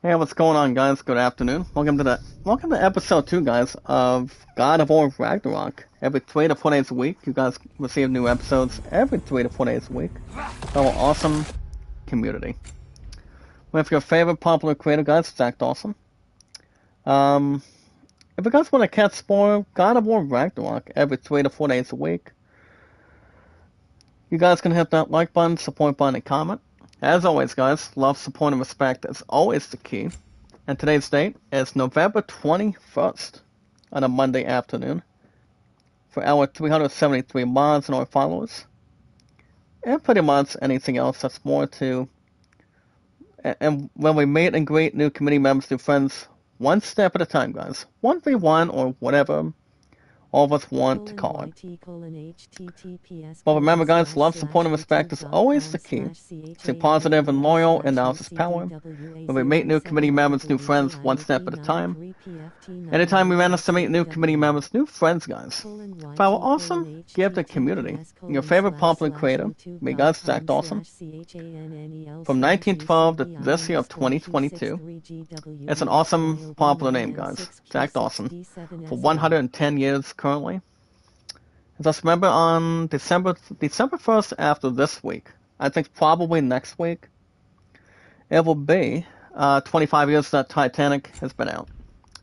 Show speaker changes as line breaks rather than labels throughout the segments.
Hey, what's going on, guys? Good afternoon. Welcome to episode 2, guys, of God of War Ragnarok. Every 3 to 4 days a week, you guys receive new episodes every 3 to 4 days a week. Our awesome community. With your favorite popular creator, guys, Zach Dawson. Um, if you guys want to catch more God of War Ragnarok every 3 to 4 days a week, you guys can hit that like button, support button, and comment. As always, guys, love, support, and respect is always the key. And today's date is November 21st on a Monday afternoon for our 373 mods and our followers. And pretty much anything else that's more to. And when we meet and greet new community members, new friends, one step at a time, guys. 1v1 or whatever all of us want to call it. But remember, guys, love, support, and respect is always the key. Stay positive and loyal, and now is power. When we meet new community members, new friends, one step at a time. Anytime we manage to meet new community members, new friends, guys. For our awesome gifted community, your favorite popular creator, me, guys, Zach Dawson, from 1912 to this year of 2022. It's an awesome popular name, guys. Zach Dawson. For 110 years currently. Just remember on December 1st after this week, I think probably next week, it will be 25 years that Titanic has been out.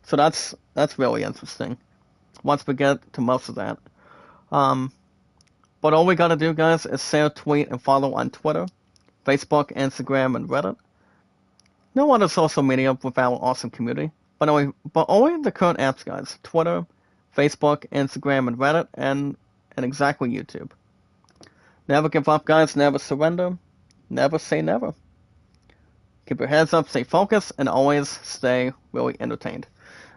So that's really interesting. Once we get to most of that. But all we gotta do, guys, is share, tweet, and follow on Twitter, Facebook, Instagram, and Reddit. No other social media with our awesome community, but only the current apps, guys. Twitter, Facebook, Instagram, and Reddit, and exactly YouTube. Never give up, guys. Never surrender. Never say never. Keep your heads up, stay focused, and always stay really entertained.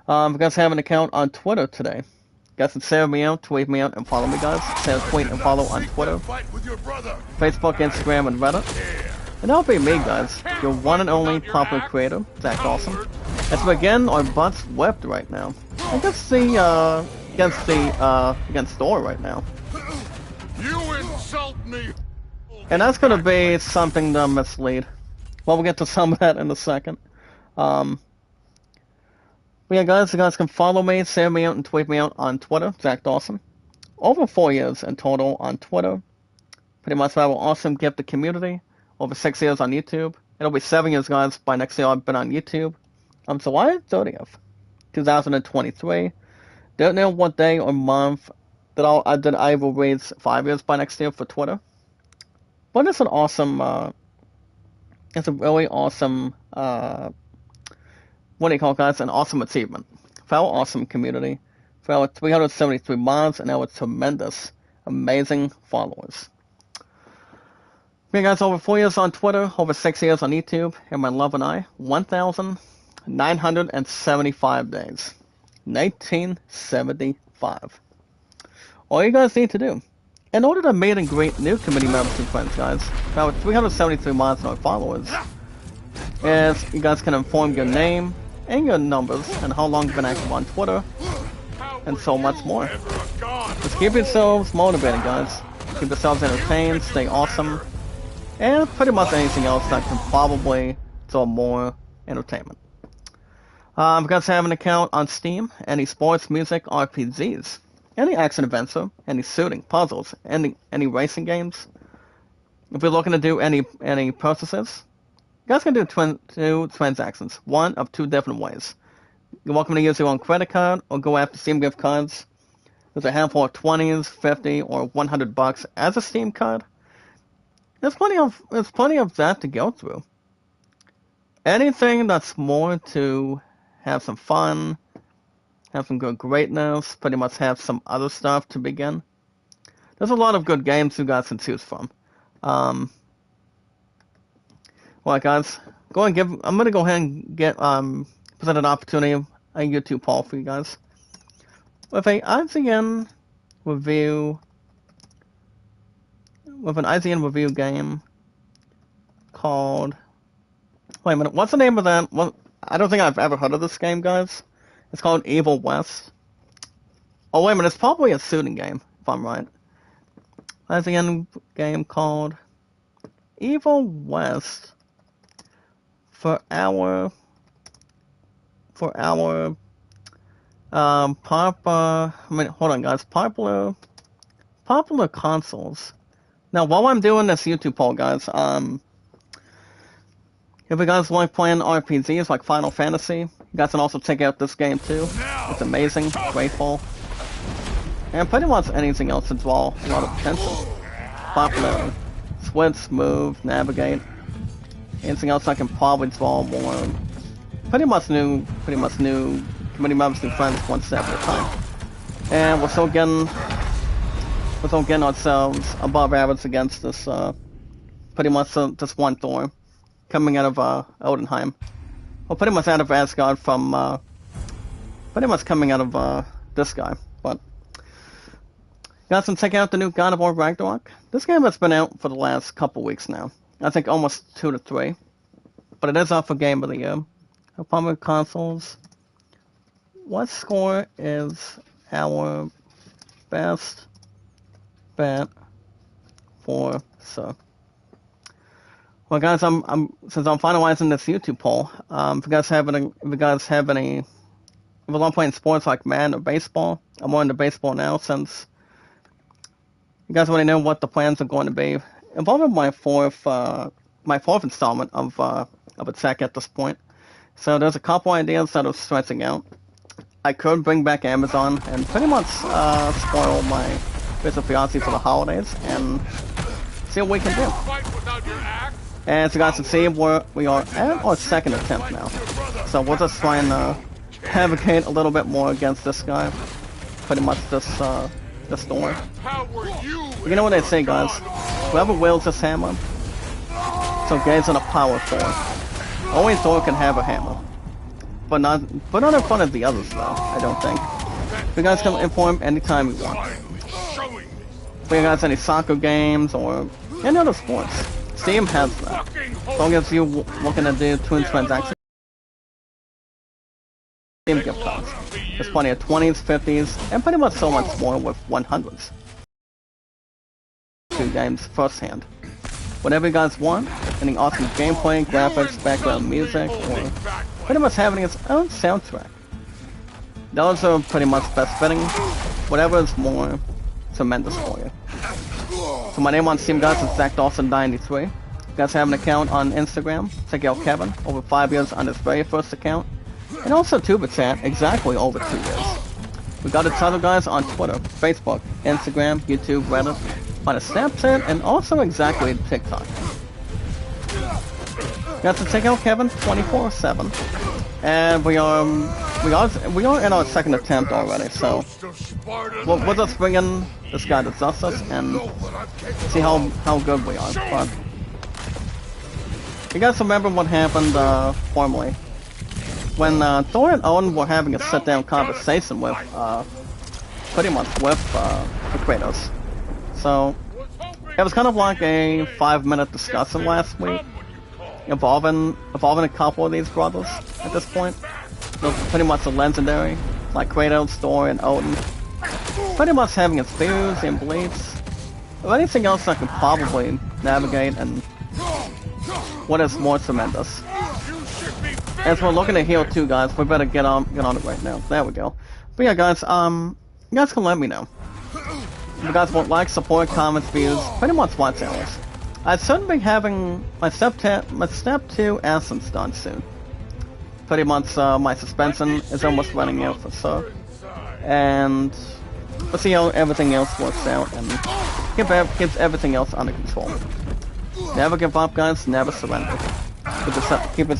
You guys have an account on Twitter today. You guys can share me out, tweet me out, and follow me, guys. Share, tweet, and follow on Twitter, Facebook, Instagram, and Reddit. And that'll be me, guys. Your one and only popular creator, Zach Dawson. As we begin our butts whipped right now. Against Thor right now.
You insult me!
And that's gonna be something to mislead. Well, we'll get to some of that in a second. But yeah, guys, you guys can follow me, share me out, and tweet me out on Twitter, Zach Dawson. Over 4 years in total on Twitter. Pretty much our awesome gifted community. Over 6 years on YouTube. It'll be 7 years, guys, by next year I've been on YouTube. July 30th, 2023. Don't know what day or month that I will reach 5 years by next year for Twitter. But it's an awesome, it's a really awesome, what do you call it, guys? An awesome achievement for our awesome community, for our 373 mods, and our tremendous, amazing followers. Yeah, guys, over 4 years on Twitter, over 6 years on YouTube, and my love and I, 1,975 days. 1975. All you guys need to do, in order to meet and greet new community members and friends, guys, now with 373 mods and our followers, is you guys can inform your name and your numbers and how long you've been active on Twitter, and so much more. Just keep yourselves motivated, guys. Keep yourselves entertained, stay awesome, and pretty much anything else that can probably throw more entertainment. You guys have an account on Steam, any sports, music, RPGs, any action adventure, any shooting, puzzles, any racing games. If you're looking to do any purchases, you guys can do two transactions, one of two different ways. You're welcome to use your own credit card or go after Steam gift cards. There's a handful of 20s, 50, or $100 as a Steam card. There's plenty of that to go through. Anything that's more to have some fun, have some good greatness, pretty much have some other stuff to begin. There's a lot of good games you guys can choose from. Well, guys, I'm gonna go ahead and get present an opportunity, a YouTube poll for you guys with an IGN review game called. Wait a minute, what's the name of that? Well, I don't think I've ever heard of this game, guys. It's called Evil West. Oh, wait a minute, it's probably a shooting game, if I'm right. IGN game called Evil West for our for our hold on, guys. Popular consoles. Now, while I'm doing this YouTube poll, guys, if you guys like playing RPGs like Final Fantasy, you guys can also check out this game too. It's amazing, grateful, and pretty much anything else as well. A lot of potential. Popular, switch, move, navigate. Anything else I can probably draw more. Pretty much new community members, new friends, one step at a time. And we're still getting ourselves above average against this pretty much this one Thor coming out of Odenheim. Well, pretty much out of Asgard from pretty much coming out of this guy. But you guys can check out the new God of War Ragnarok. This game has been out for the last couple weeks now. I think almost 2 to 3. But it is up for Game of the Year. Popular consoles. What score is our best bet for so? Well, guys, since I'm finalizing this YouTube poll, if you guys have any, if you love playing sports like Madden or baseball, I'm more into baseball now since you guys already know what the plans are going to be. Involving my fourth installment of a tech at this point. So there's a couple ideas that are stretching out. I could bring back Amazon and pretty much spoil my business fiancé for the holidays and see what we can do. And so you guys can see we are at our second attempt now. So we'll just try and advocate a little bit more against this guy. Pretty much this Thor. You know what they say, guys? Whoever wields this hammer, so gains in a power Thor. Only Thor can have a hammer. But not in front of the others, though, I don't think. You guys can inform anytime you want. If you guys any soccer games or any other sports, Steam has that. As long as you're looking to do twin transactions, Steam gift cards. There's plenty of 20s, 50s, and pretty much so much more with 100s. 2 games firsthand. Whatever you guys want, any awesome gameplay, graphics, background music, or pretty much having its own soundtrack. Those are pretty much best fitting. Whatever is more tremendous for you. So my name on Steam, guys, is ZachDawson93. You guys have an account on Instagram, check out Kevin, over 5 years on his very first account. And also TubeChat, exactly over 2 years. We got each other, guys, on Twitter, Facebook, Instagram, YouTube, Reddit, on a Snapchat, and also exactly TikTok. You have to check out Kevin 24/7, and we are in our second attempt already. So we'll just bring in this guy to justice and see how good we are. But you guys remember what happened formerly when Thor and Odin were having a sit-down conversation with pretty much with Kratos. So it was kind of like a 5-minute discussion last week, involving a couple of these brothers at this point. They're pretty much a legendary, like Kratos, Thor, and Odin. Pretty much having its views and beliefs, or anything else that can probably navigate and what is more tremendous. As we're looking to heal too, guys, we better get on it right now. There we go. But yeah, guys, you guys can let me know. If you guys want likes, support, comments, views, pretty much watch hours. I should be having my step 2 essence done soon. Pretty much my suspension is almost running out for sure. And we'll see how everything else works out and keep everything else under control. Never give up, guys, never surrender. Keep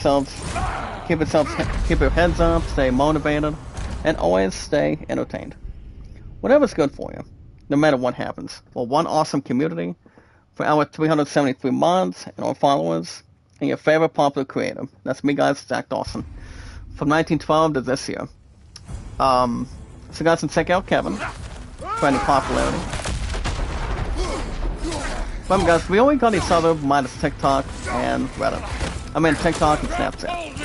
your heads up, stay motivated, and always stay entertained. Whatever's good for you, no matter what happens. For one awesome community, for our 373 mods and our followers, and your favorite popular creator. That's me, guys, Zach Dawson. From 1912 to this year. So you guys can check out Kevin for any popularity. Remember, guys, we only got each other minus TikTok and Reddit. I mean TikTok and Snapchat.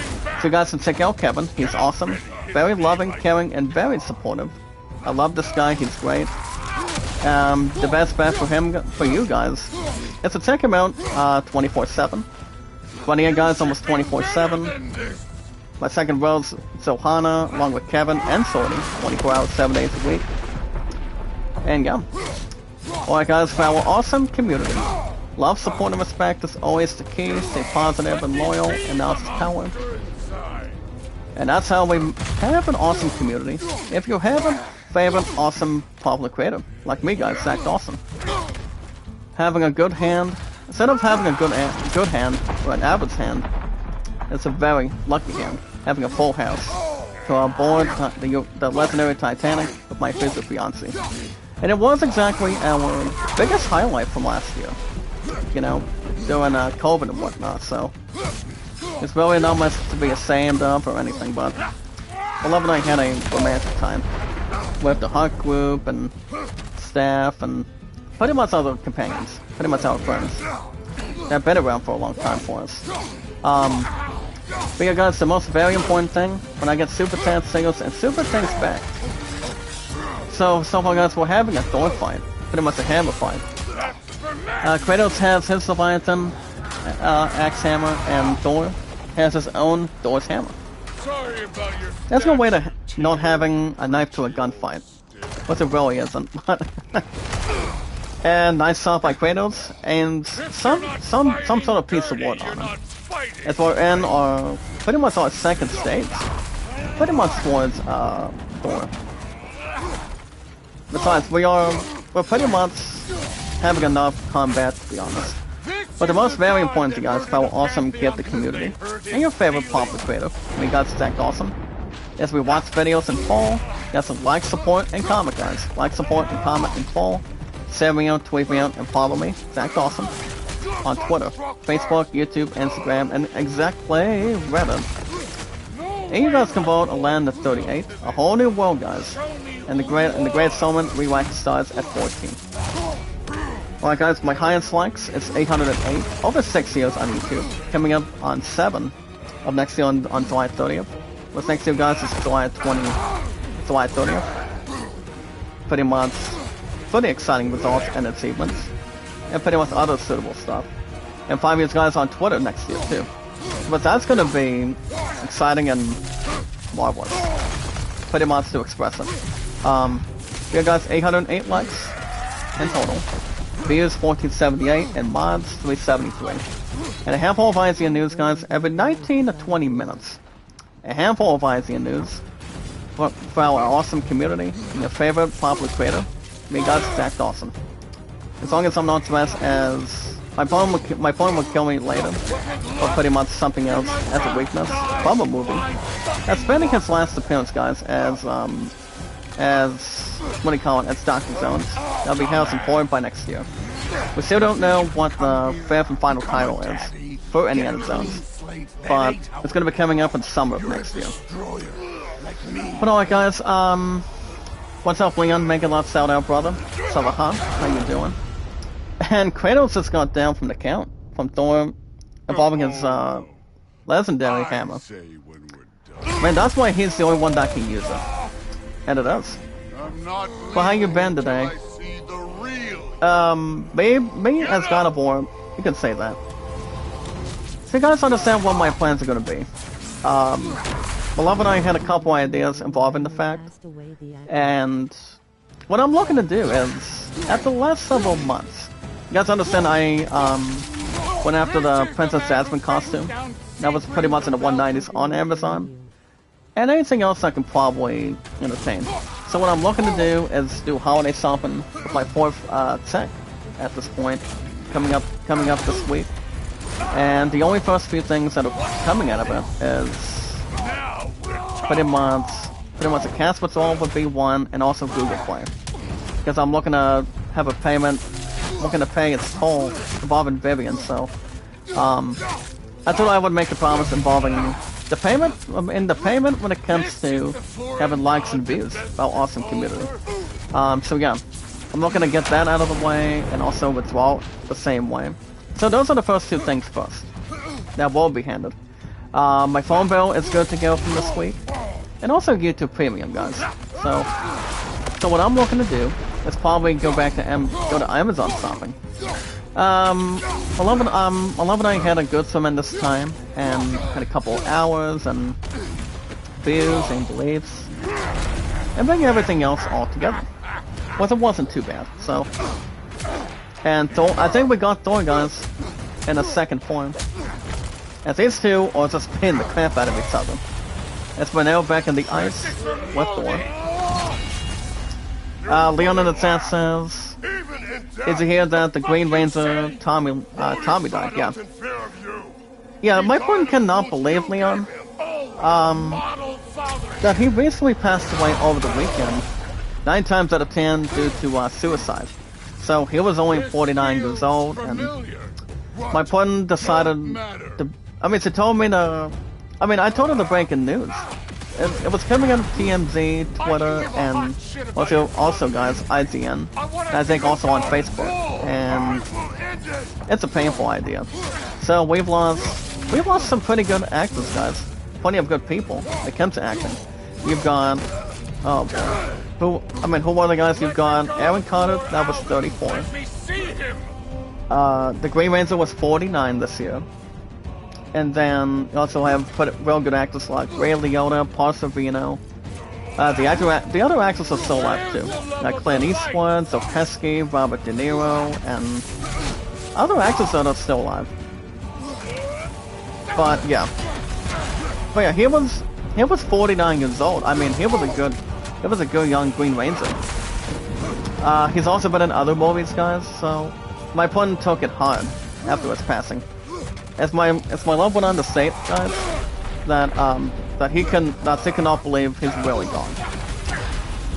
So you guys can check out Kevin. He's awesome, very loving, caring, and very supportive. I love this guy. He's great. The best bet for you guys, is to check him out 24/7. But yeah, guys, almost 24/7. My second row's Zohana, along with Kevin and Sorty, 24 hours, 7 days a week. And yeah. Alright guys, for our awesome community. Love, support, and respect is always the key. Stay positive and loyal, and that's power. And that's how we have an awesome community. If you have a favorite awesome popular creator, like me guys, Zach Dawson. Having a good hand, instead of having a good hand, or an average hand, it's a very lucky hand. Having a full house. To our board, the legendary Titanic with my future fiancé. And it was exactly our biggest highlight from last year. You know, during COVID and whatnot, so it's really not much to be ashamed of or anything, but Beloved and I had a romantic time with the hunt group and staff and pretty much other companions, pretty much our friends that have been around for a long time for us. But yeah guys, the most very important thing, when I get super chance singles and super thanks back. So far guys, we're having a Thor fight, pretty much a hammer fight. Kratos has his Leviathan axe hammer, and Thor has his own Thor's hammer.
Sorry about your
There's no way to not having a knife to a gunfight, but it really isn't. And nice shot by Kratos, and some sort of piece of wood on him. As we're in our pretty much our second stage, pretty much towards Thor. Besides, we're pretty much having enough combat, to be honest. But the most very important thing, guys, is how awesome get the community and your favorite popular creator. We got Stacked Awesome. As we watch videos in full, got some like, support, and comment, guys. Like, support, and comment in full. Share me out, tweet me out, and follow me, Stacked Awesome, on Twitter, Facebook, YouTube, Instagram, and exactly Reddit. And you guys can vote a land at 38, a whole new world, guys. And the great summon rewrite stars at 14. Alright guys, my highest likes is 808, over 6 years on YouTube, coming up on 7 of next year on July 30th. What's next year guys is July 30th. Pretty much, pretty exciting results and achievements, and pretty much other suitable stuff. And 5 years guys on Twitter next year too. But that's gonna be exciting and marvelous. Pretty much to express it. Yeah guys, 808 likes in total. Views 1478 and mods 373. And a handful of IZN news guys every 19 to 20 minutes. A handful of IZN news for our awesome community and your favorite popular creator. Me guys, Stacked Awesome. As long as I'm not dressed as my phone would kill me later, or pretty much something else as a weakness from a movie. That's spending his last appearance guys as what do you call it, as Dr. Zones. That'll be held in forward by next year. We still don't know what the fifth and final title is for any other zones, but it's going to be coming up in summer of next year. But alright guys, what's up Leon? Mega love shout out brother. Savaha, how you doing? And Kratos just got down from the count, from Thor involving his legendary hammer. Man, that's why he's the only one that can use it. And it does. Well, how you been today? Me as God of War, you can say that. So you guys understand what my plans are gonna be. Beloved and I had a couple ideas involving the fact, and what I'm looking to do is, after the last several months, you guys understand I went after the Princess Jasmine costume. That was pretty much in the 190s on Amazon. And anything else I can probably entertain. So what I'm looking to do is do holiday shopping with my 4th tech at this point, coming up this week. And the only first few things that are coming out of it is pretty much a cast patrol with V1 and also Google Play. Because I'm looking to have a payment, looking to pay its toll involving Vivian, so I thought I would make a promise involving the payment when it comes to having likes and views about awesome community. So yeah, I'm looking to get that out of the way and also withdraw the same way. So those are the first two things first. That will be handled. My phone bill is good to go from this week, and also YouTube Premium, guys. So what I'm looking to do is probably go to Amazon shopping. Um, 11 I had a good swim in this time, and had a couple hours, and views, and beliefs, and then everything else all together. Well, it wasn't too bad, so. And Thor, I think we got Thor, guys, in a second form. As these two are just pinning the crap out of each other. As we're now back in the ice with Thor. Leon in the chat says, "Did you hear that the Green Ranger Tommy died?" Yeah. Yeah, my friend cannot believe, Leon, that he recently passed away over the weekend. 9 times out of 10 due to suicide. So he was only 49 years old, and my friend decided to. I mean, she told me to. I mean, I told her the breaking news. It was coming out of TMZ, Twitter, and also guys, IGN. I think also on Facebook, and it's a painful idea. So we've lost some pretty good actors, guys. Plenty of good people that come to acting. You've got, oh boy, who were the guys? You've got Aaron Carter, that was 34. The Green Ranger was 49 this year. And then you also have real good actors like Ray Liotta, Paul Sorvino. The other actors are still alive too, like Clint Eastwood, Joe Pesci, Robert De Niro, and other actors that are still alive. But yeah, he was 49 years old. I mean, he was a good young Green Ranger. He's also been in other movies, guys. So my friend took it hard after his passing. As my loved one on the state, guys, that he cannot believe he's really gone.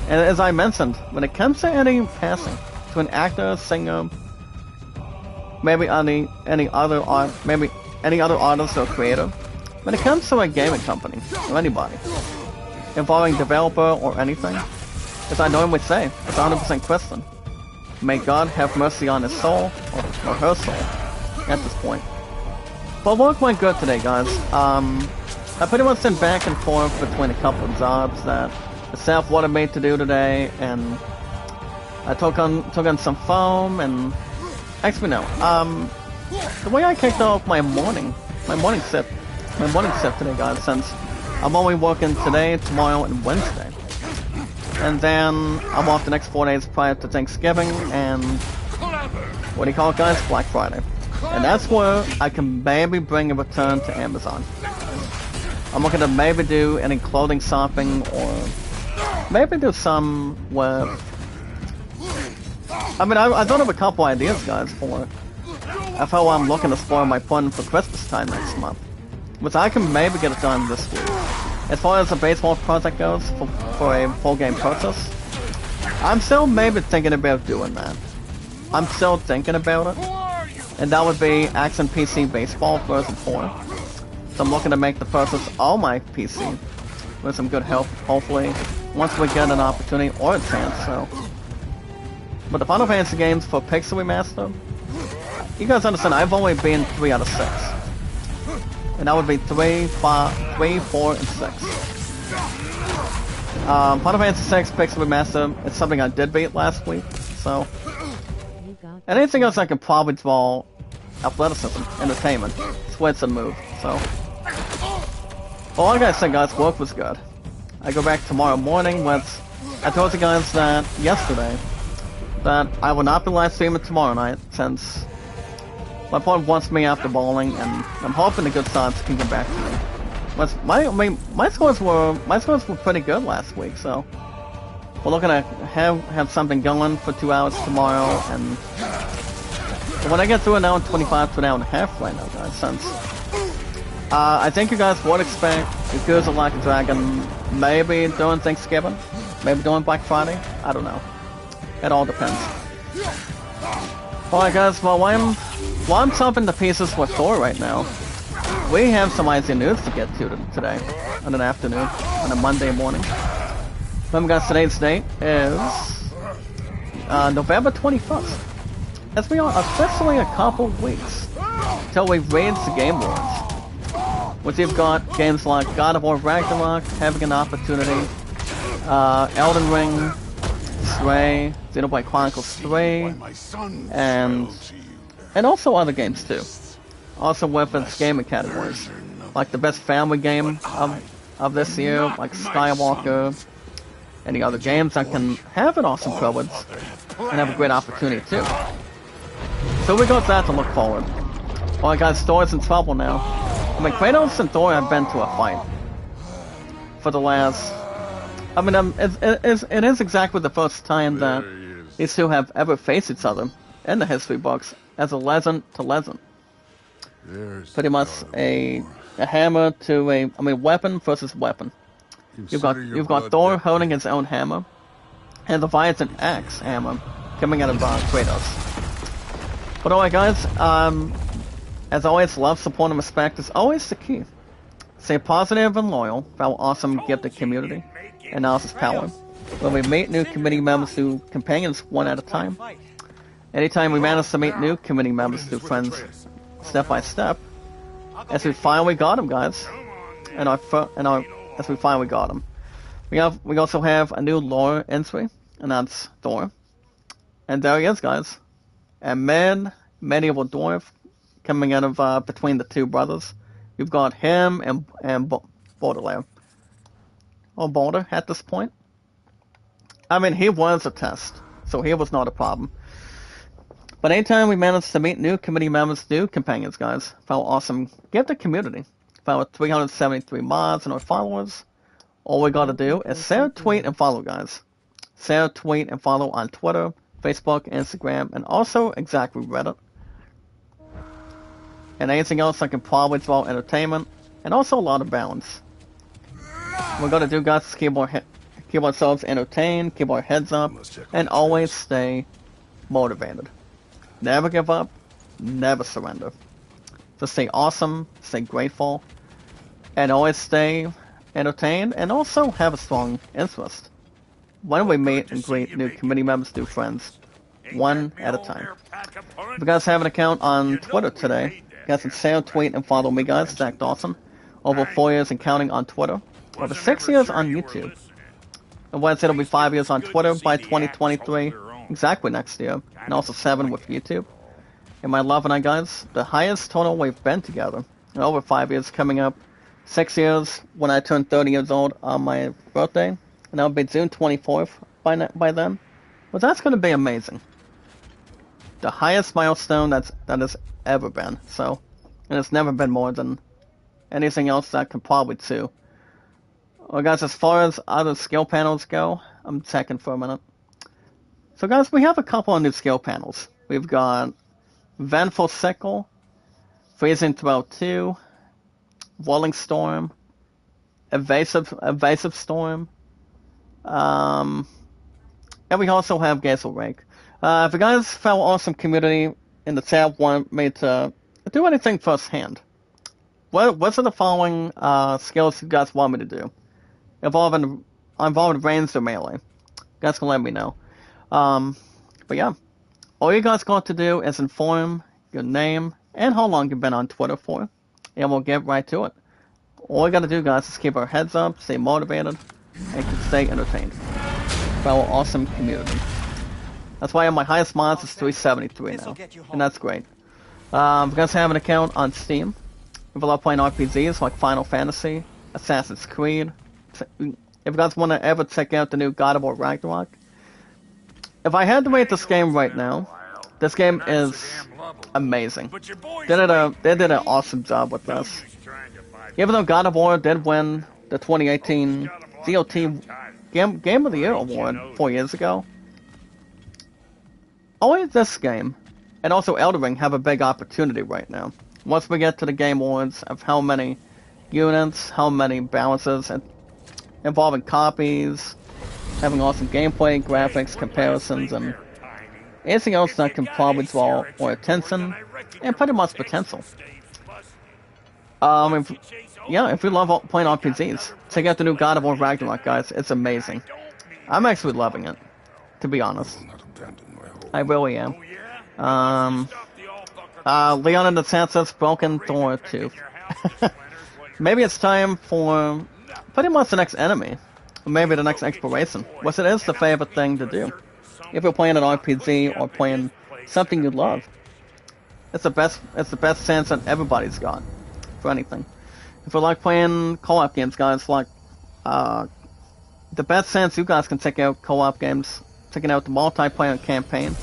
And as I mentioned, when it comes to any passing, to an actor, singer, maybe any other artist or creator, when it comes to a gaming company or anybody involving developer or anything, as I normally say, it's 100% Christian. May God have mercy on his soul or her soul at this point. But work went good today, guys. I pretty much went back and forth between a couple of jobs that the staff wanted me to do today, and I took on some foam, and actually no. The way I kicked off my morning shift today, guys, since I'm only working today, tomorrow, and Wednesday, and then I'm off the next 4 days prior to Thanksgiving and what do you call it, guys? Black Friday. And that's where I can maybe bring a return to Amazon. I'm looking to maybe do any clothing shopping, or maybe do some with... I mean, I thought of a couple ideas, guys, for how I'm looking to spoil my fun for Christmas time next month. Which I can maybe get it done this week. As far as the baseball project goes, for a full game purchase, I'm still maybe thinking about doing that. I'm still thinking about it. And that would be Action PC Baseball version 4. So I'm looking to make the purchase all my PC with some good help, hopefully, once we get an opportunity or a chance, so. But the Final Fantasy games for Pixel Remaster, you guys understand, I've only been 3 out of 6. And that would be 3, 4, and 6. Final Fantasy 6 Pixel Remaster, it's something I did beat last week, so. And anything else I can probably draw athleticism, entertainment, sweats and move, so. Well, like I said, guys, work was good. I go back tomorrow morning with... I told you guys that yesterday that I will not be live streaming tomorrow night since my opponent wants me after bowling, and I'm hoping the good sides can get back to me. But my scores were pretty good last week, so we're looking to have something going for 2 hours tomorrow, and when I get through an hour and 25 to an hour and a half right now, guys, since I think you guys would expect Yakuza Like a Dragon maybe during Thanksgiving, maybe during Black Friday, I don't know. It all depends. Alright guys, well while I'm chopping the pieces with Thor right now, we have some IC news to get to today, on an afternoon, on a Monday morning. Remember guys, today's date is November 21st. As we are officially a couple weeks till we raid the Game Awards, which you've got games like God of War Ragnarok having an opportunity, Elden Ring, Stray, Xenoblade Chronicles 3, and and also other games too. Also with its gaming categories, like the best family game of this year, like Skywalker, any other games that can have an awesome privilege and have a great opportunity too. So we got that to look forward. Alright guys, Thor's in trouble now. I mean, Kratos and Thor have been to a fight for the last... I mean, it is exactly the first time that these two have ever faced each other in the history books as a legend to legend. Pretty much a hammer to a... I mean, weapon versus weapon. You've got Thor holding his own hammer, and Leviathan axe hammer coming out of Kratos. But alright guys, as always, love, support, and respect is always the key. Stay positive and loyal for our awesome gifted community and Alice's power, where we meet new community members through companions one at a time. Anytime we manage to meet new community members through friends step by step, as we finally got them, guys, as we finally got them. We also have a new lore entry, and that's Thor. And there he is, guys. A medieval dwarf coming out of between the two brothers. You've got him and Baudelaire. Or Balder at this point. I mean, he was a test, so he was not a problem. But anytime we manage to meet new community members, new companions, guys, for our awesome gifted community, for our 373 mods and our followers, all we gotta do is share, tweet, and follow, guys. Share, tweet, and follow on Twitter, Facebook, Instagram, and also exactly Reddit. And anything else that can probably draw entertainment, and also a lot of balance. We're gonna do, guys, is keep ourselves entertained, keep our heads up, and always stay motivated. Never give up, never surrender. Just stay awesome, stay grateful, and always stay entertained, and also have a strong interest. When we meet and greet new community members, new friends, one at a time. If you guys have an account on Twitter today, you guys can share, tweet, and follow me, guys, Zach Dawson. Over 4 years and counting on Twitter. Over 6 years on YouTube. And once it'll be 5 years on Twitter by 2023, exactly next year. And also 7 with YouTube. And my love and I, guys, the highest total we've been together in over 5 years, coming up 6 years when I turn 30 years old on my birthday. And that'll be June 24th by then. Well, that's going to be amazing. The highest milestone that has ever been. So, and it's never been more than anything else that can probably too. Well, guys, as far as other skill panels go, I'm checking for a minute. So, guys, we have a couple of new skill panels. We've got Vengeful Sickle, Freezing Throw 2, Rolling Storm, Evasive Storm, and we also have Gazelle Rake. If you guys found awesome community in the chat want me to do anything firsthand, what's the following skills you guys want me to do? Involving ranged or melee. You guys can let me know. But yeah, all you guys got to do is inform your name and how long you've been on Twitter for, and we'll get right to it. All we gotta do, guys, is keep our heads up, stay motivated, and stay entertained for our awesome community. That's why my highest mods is 373 now, and that's great. If you guys have an account on Steam, if you love playing RPGs like Final Fantasy, Assassin's Creed, if you guys want to ever check out the new God of War Ragnarok, if I had to rate this game right now, this game is amazing. They did an awesome job with this. Even though God of War did win the 2018 GOT Game of the Year award 4 years ago, only this game, and also Elden Ring, have a big opportunity right now. Once we get to the Game Awards of how many units, how many balances, and involving copies, having awesome gameplay, graphics, comparisons, and anything else that can probably draw more attention, and pretty much potential. If you love playing RPGs, check out the new God of War Ragnarok, guys. It's amazing. I'm actually loving it, to be honest. I really am. Leon in the chat says Broken Thor Tooth. Maybe it's time for pretty much the next enemy. Or maybe the next exploration. Which it is the favorite thing to do. If you're playing an RPG or playing something you love. It's the best. It's the best sense that everybody's got for anything. If you like playing co-op games, guys, like uh, the best sense you guys can check out co-op games, checking out the multiplayer campaign.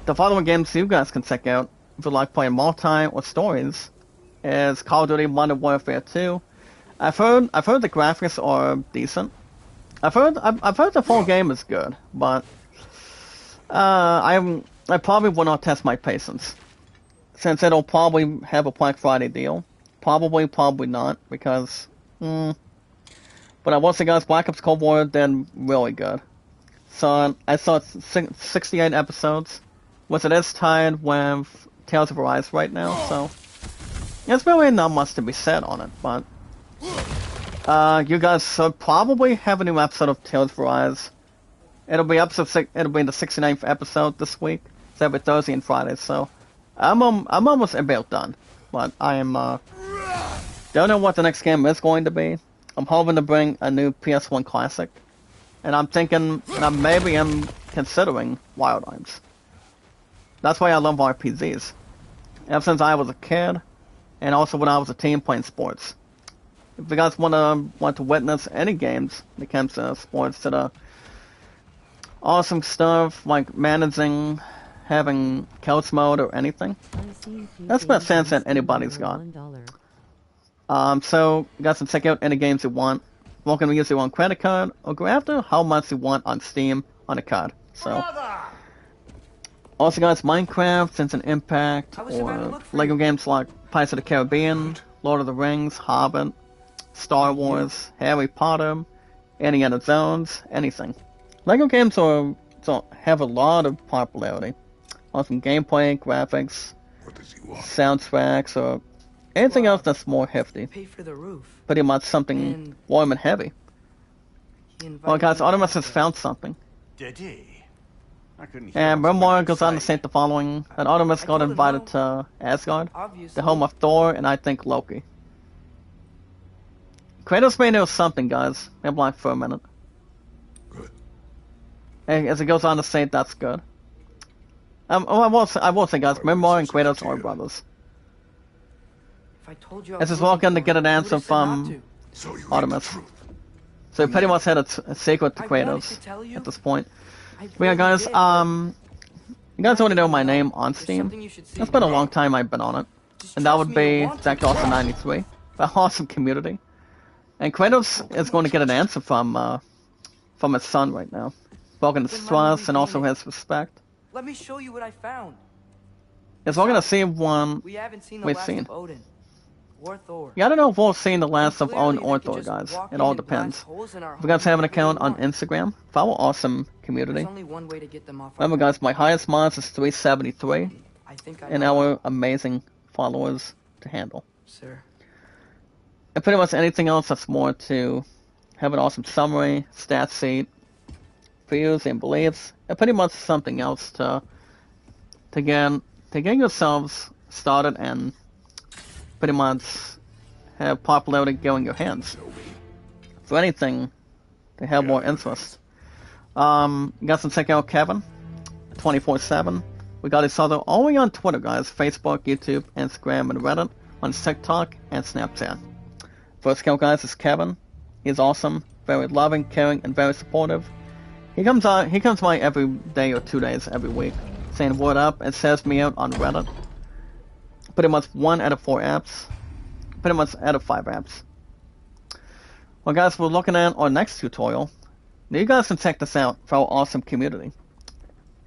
The following games you guys can check out if you like playing multi or stories is Call of Duty Modern Warfare 2. I've heard the graphics are decent. I've heard the full game is good, but I probably will not test my patience since it'll probably have a Black Friday deal. Probably not because. But I will say, guys, Black Ops Cold War did really good. So I saw 68 episodes, which it is tied with Tales of Arise right now. So there's really not much to be said on it, but. You guys should probably have a new episode of Tales of Arise. It'll be it'll be the 69th episode this week. It's every Thursday and Friday, so I'm almost about done. But I am don't know what the next game is going to be. I'm hoping to bring a new PS1 classic, and I'm thinking, and I maybe am considering Wild Arms. That's why I love RPGs. Ever since I was a kid, and also when I was a teen playing sports. If you guys want to witness any games when it comes to sports, to the awesome stuff like managing, having couch mode or anything, that's the best sense that anybody's got. So you guys can check out any games you want. Welcome to use your own credit card or go after how much you want on Steam on a card. So. Also, guys, Minecraft, Genshin Impact, or Lego games like Pirates of the Caribbean, Lord of the Rings, Hobbit. Star Wars, Harry Potter, Indiana Jones, anything. Lego games have a lot of popularity. Awesome gameplay, graphics, soundtracks, or anything else that's more hefty. Pretty much something warm and heavy. Well, guys, Artemis has found something. And Memoir goes on to say the following, that Artemis got invited to Asgard, the home of Thor, and I think Loki. Kratos may know something, guys. I'm blank for a minute.
Good.
And as it goes on to say, that's good. I will say, guys, Memoir and Kratos are brothers. As is welcome to get an answer from Artemis. So he pretty much had a secret to Kratos at this point. But yeah, guys, you guys already know my name on Steam. It's been a long time I've been on it. And that would be Zach Dawson 93. An awesome community. And Kratos is going to get an answer from his son right now. Welcome his trust and also his respect.
Let me show you what I found.
Yes, we're going to see one
we've
seen.
Odin or Thor.
Yeah, I don't know if we'll see the last of Odin or Thor, guys. It all depends. If you guys have an account on Instagram, follow awesome community.
There's only one way to get them off.
Remember, guys, my highest mods is 373, and our amazing followers to handle.
Sir.
And pretty much anything else that's more to have an awesome summary, stat sheet, views and beliefs, and pretty much something else to get yourselves started and pretty much have popularity go in your hands. For anything to have more interest. You guys can check out Kevin 24/7. We got each other only on Twitter, guys, Facebook, YouTube, Instagram, and Reddit, on TikTok and Snapchat. First account, guys, is Kevin. He's awesome, very loving, caring, and very supportive. He comes by every day or 2 days every week, saying word up and says me out on Reddit. Pretty much 1 out of 4 apps. Pretty much out of 5 apps. Well, guys, we're looking at our next tutorial. Now, you guys can check this out for our awesome community.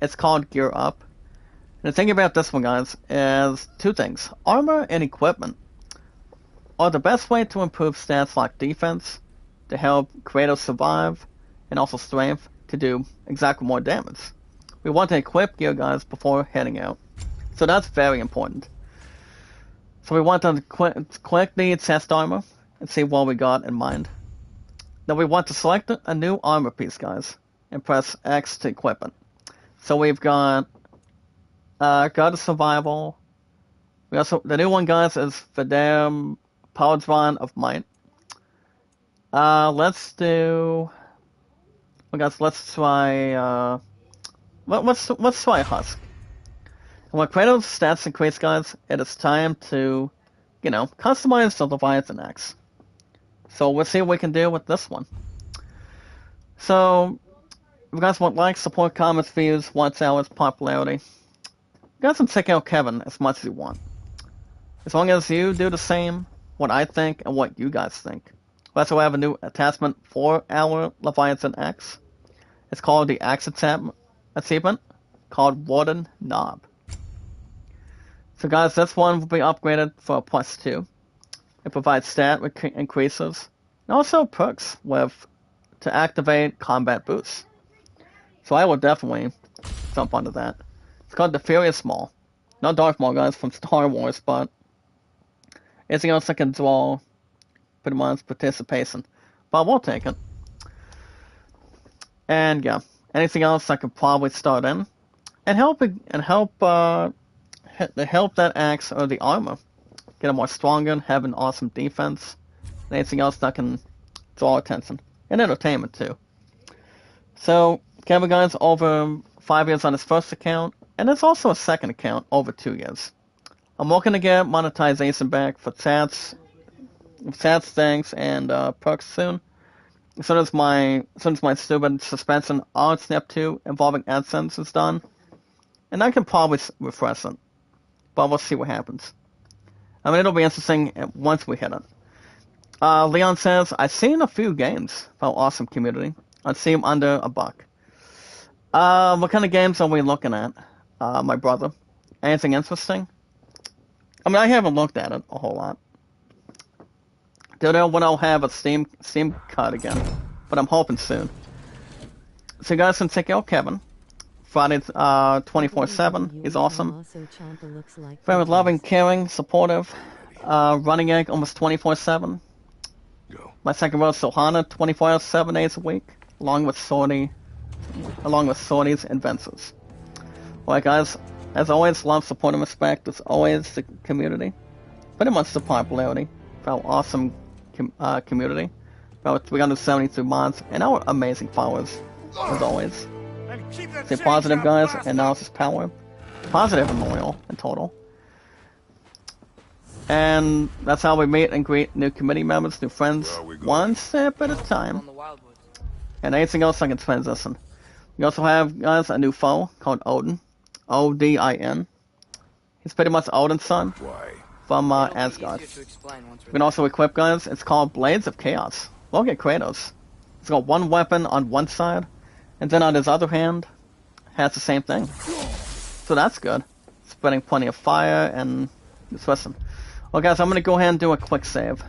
It's called Gear Up. And the thing about this one, guys, is 2 things. Armor and equipment are the best way to improve stats like defense, to help Kratos survive, and also strength to do exactly more damage. We want to equip gear, guys, before heading out. So that's very important. So we want to click the chest armor and see what we got in mind. Then we want to select a new armor piece, guys, and press X to equip it. So we've got God of Survival. We also, the new one, guys, is Vidam Pauldron of Might. Let's do. Well, guys, let's try. Let's try Husk. And when Kratos' stats increase, guys, it is time to, customize the Leviathan axe. So we'll see what we can do with this one. So, if you guys want likes, support, comments, views, watch hours, popularity, you guys can check out Kevin as much as you want. As long as you do the same, what I think and what you guys think. We also have a new attachment for our Leviathan axe. It's called the Axe Achievement, called Warden Knob. So guys, this one will be upgraded for a +2. It provides stat increases, and also perks to activate combat boosts. So I will definitely jump onto that. It's called the Furious Maul. Not Darth Maul, guys, from Star Wars, but anything else I can draw pretty much participation. But we'll take it. And yeah, anything else I could probably start in and help that axe or the armor get it more stronger, have an awesome defense, and anything else that can draw attention and entertainment too. So Kevin, guys, over 5 years on his first account, and there's also a second account over 2 years. I'm looking to get monetization back for chats things and perks soon. As soon as my stupid suspension on Snap 2 involving AdSense is done, and I can probably refresh it, but we'll see what happens. I mean, it'll be interesting once we hit it. Leon says, I've seen a few games from awesome community. I'd see them under $1. What kind of games are we looking at, my brother? Anything interesting? I mean, I haven't looked at it a whole lot. Don't know when I'll have a Steam cut again, but I'm hoping soon. So you guys can check out Kevin. Friday 24/7. He's awesome. Very loving, caring, supportive. Running egg almost 24/7. My second row is Sohana 24/7 days a week, along with Sorties and Vences. Alright guys, as always, love, support, and respect. As always, the community. Pretty much the popularity for our awesome community. About 372 mods and our amazing followers, as always. Stay positive, guys. Analysis power. Positive and loyal in total. And that's how we meet and greet new committee members, new friends, one step at a time. And anything else I can transition. We also have, guys, a new foe called Odin. Odin. He's pretty much Odin's son from Asgard. We can also equip, guys. It's called Blades of Chaos. Look at Kratos. He's got one weapon on one side, and then on his other hand, has the same thing. So that's good. Spreading plenty of fire and listen. Well, guys, I'm gonna go ahead and do a quick save,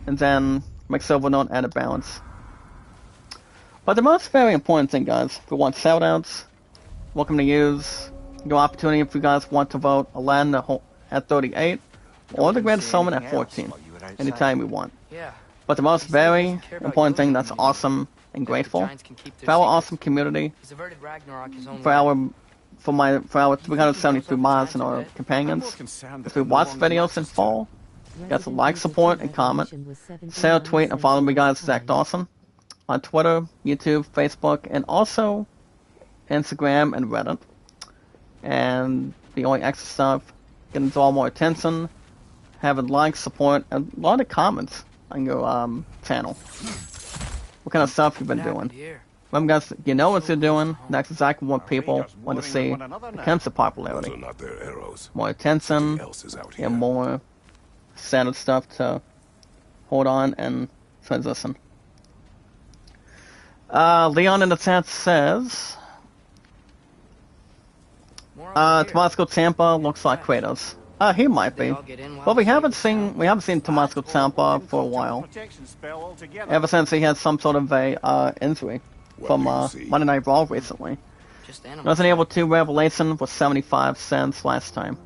and then make sure we don't edit balance. But the most very important thing, guys, if we want shoutouts, welcome to use your opportunity if you guys want to vote Aladdin at 38, or the Greatest Showman at 14, anytime you want. But the most very important thing that's awesome and grateful for our awesome community, for our 373 mods and our companions, if we watch videos in full, you guys like, support, and comment, share, tweet, and follow me, guys, Zach Dawson, on Twitter, YouTube, Facebook, and also Instagram and Reddit. And the only extra stuff, getting draw more attention, having likes, support, and a lot of comments on your channel. What kind of stuff you've been doing. Remember, guys, you know what you're doing. That's exactly what people want to see when it comes to popularity. More attention, and more standard stuff to hold on and transition. Leon in the chat says, Tomasco Ciampa looks like Kratos. He might be, but we haven't seen Tomasco Ciampa for a while. Ever since he had some sort of a injury from Monday Night Raw recently. Resident Evil 2 Revelation was 75 cents last time.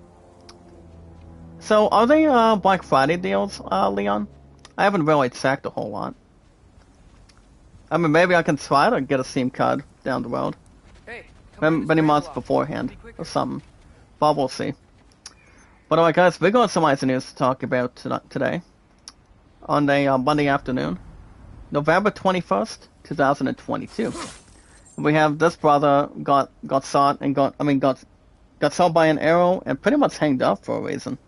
So are they Black Friday deals, Leon? I haven't really checked a whole lot. I mean, maybe I can try to get a Steam card down the road. Many months beforehand or something. But we'll see. But alright guys, we got some nice news to talk about today. On a Monday afternoon. November 21st, 2022. We have this brother got shot and got got shot by an arrow and pretty much hanged up for a reason.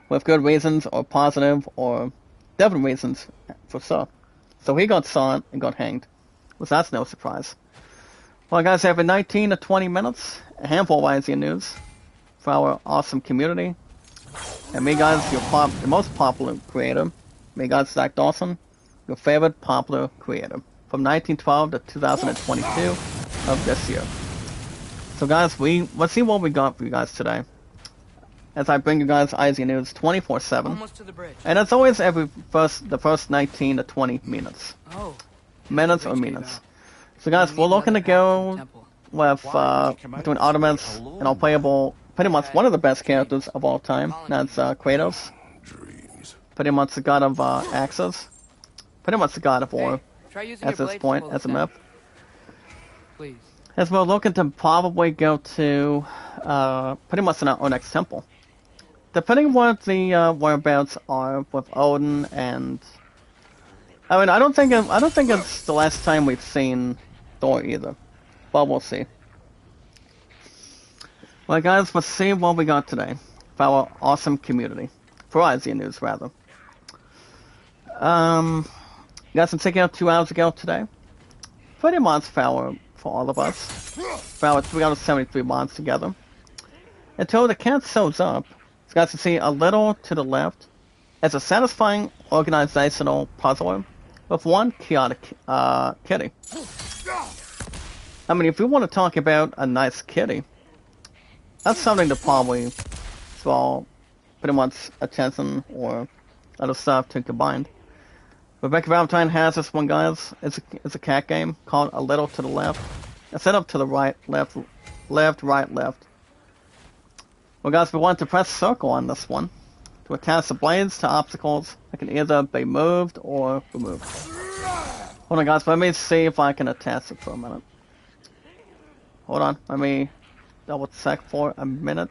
With good reasons, or positive, or different reasons, for sure. So he got shot and got hanged. Well, that's no surprise. Well, guys, every 19 to 20 minutes, a handful of IZ news for our awesome community. And me, guys, the most popular creator. Me, guys, Zach Dawson, your favorite popular creator. From 1912 to 2022 of this year. So, guys, let's see what we got for you guys today. As I bring you guys IZ news 24/7.
Almost to the bridge.
And it's always the first 19 to 20 minutes.
Oh.
Minutes or minutes. So, guys, we're looking to go with between Ottomans and unplayable, pretty much one of the best characters of all time. That's Kratos. Pretty much the god of axes. Pretty much the god of war at this point, as a myth.
Please.
As we're looking to probably go to pretty much our next temple. Depending on what the whereabouts are with Odin and... I mean, I don't think it's the last time we've seen Thor either. But we'll see. Well, guys, let's see what we got today for our awesome community. For IZ News, rather. Got some taking out 2 hours ago today. Pretty much for all of us. For our 373 mods together. Until the cat shows up, you guys can see a little to the left as a satisfying organizational puzzler with one chaotic kitty. I mean, if we want to talk about a nice kitty, that's something to probably draw pretty much attention or other stuff to combine. Rebecca Valentine has this one, guys. It's a cat game called A Little to the Left. It's set up to the right, left, right, left. Well, guys, we want to press circle on this one to attach the blades to obstacles that can either be moved or removed. Hold on, guys. Let me see if I can attach it for a minute. Hold on. Let me double check for a minute.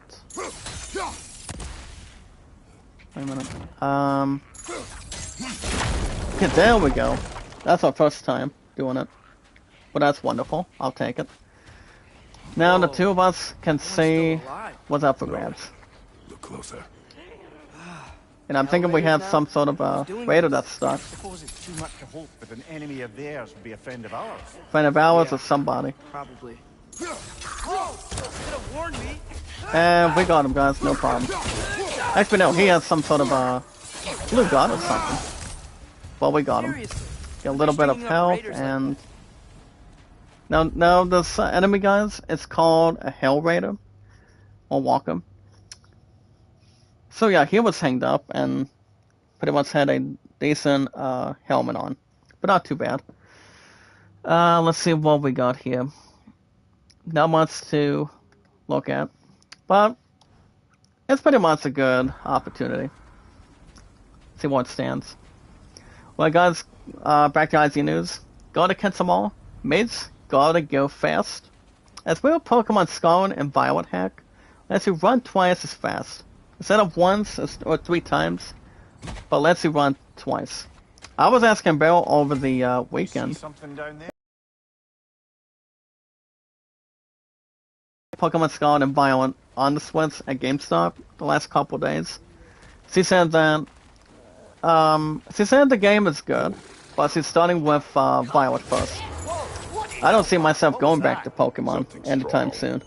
Wait a minute. Okay, there we go. That's our first time doing it. But that's wonderful. I'll take it. Now the two of us can see what's up for grabs.
Look closer.
And I'm thinking we have some sort of a raider that's stuck.
Suppose it's too much to hope that an enemy of theirs would be a friend of ours.
Friend of ours or somebody.
Probably. Whoa! Could have warned me.
And we got him, guys. No problem. Actually, no. He has some sort of a blue god or something. Well, we got him. Get a little bit of health and... Now this enemy, guys, it's called a Hell Raider, or Walker. So yeah, he was hanged up and pretty much had a decent helmet on, but not too bad. Let's see what we got here. Not much to look at, but it's pretty much a good opportunity. See what stands. Well, guys, back to IZ News. Gotta catch them all. Mates, gotta go fast. As real Pokemon Scarlet and Violet hack lets you run twice as fast. Instead of once or 3 times, but lets you run twice. I was asking Beryl over the weekend.
Something down there?
Pokemon Scarlet and Violet on the Switch at GameStop the last couple of days. She said that the game is good, but she's starting with Violet first. I don't see myself going back to Pokemon anytime soon.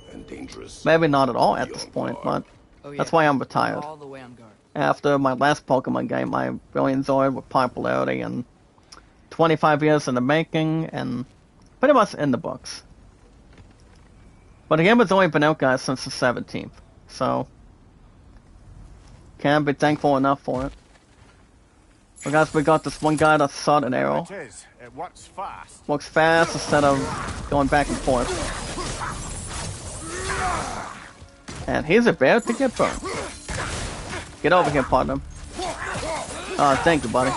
Maybe not at all at this point, but that's why I'm retired.
All the way on guard.
After my last Pokemon game, I really enjoyed with popularity and 25 years in the making and pretty much in the books. But the game has only been out, guys, since the 17th, so can't be thankful enough for it. But guys, we got this one guy that shot an arrow.
It is. It works fast.
Works fast instead of going back and forth. And he's about to get burned. Get over here, partner. Thank you, buddy.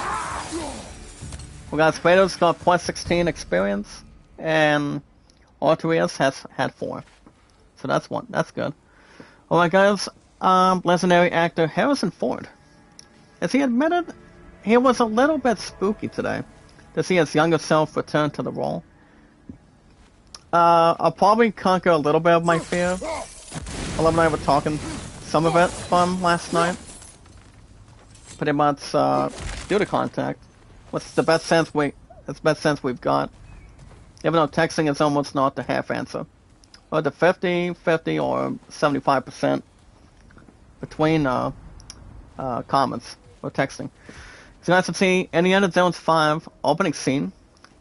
We got Kratos got plus 16 experience, and Artorias has had 4. So that's good. Alright, guys, legendary actor Harrison Ford. As he admitted, he was a little bit spooky today to see his younger self return to the role. I'll probably conquer a little bit of my fear Olive and I were talking some of it from last night. Pretty much due to contact. What's the best sense we've got. Even though texting is almost not the half answer. Or the 50, 50 or 75% between comments or texting. So guys, let's see Indiana Jones 5 opening scene.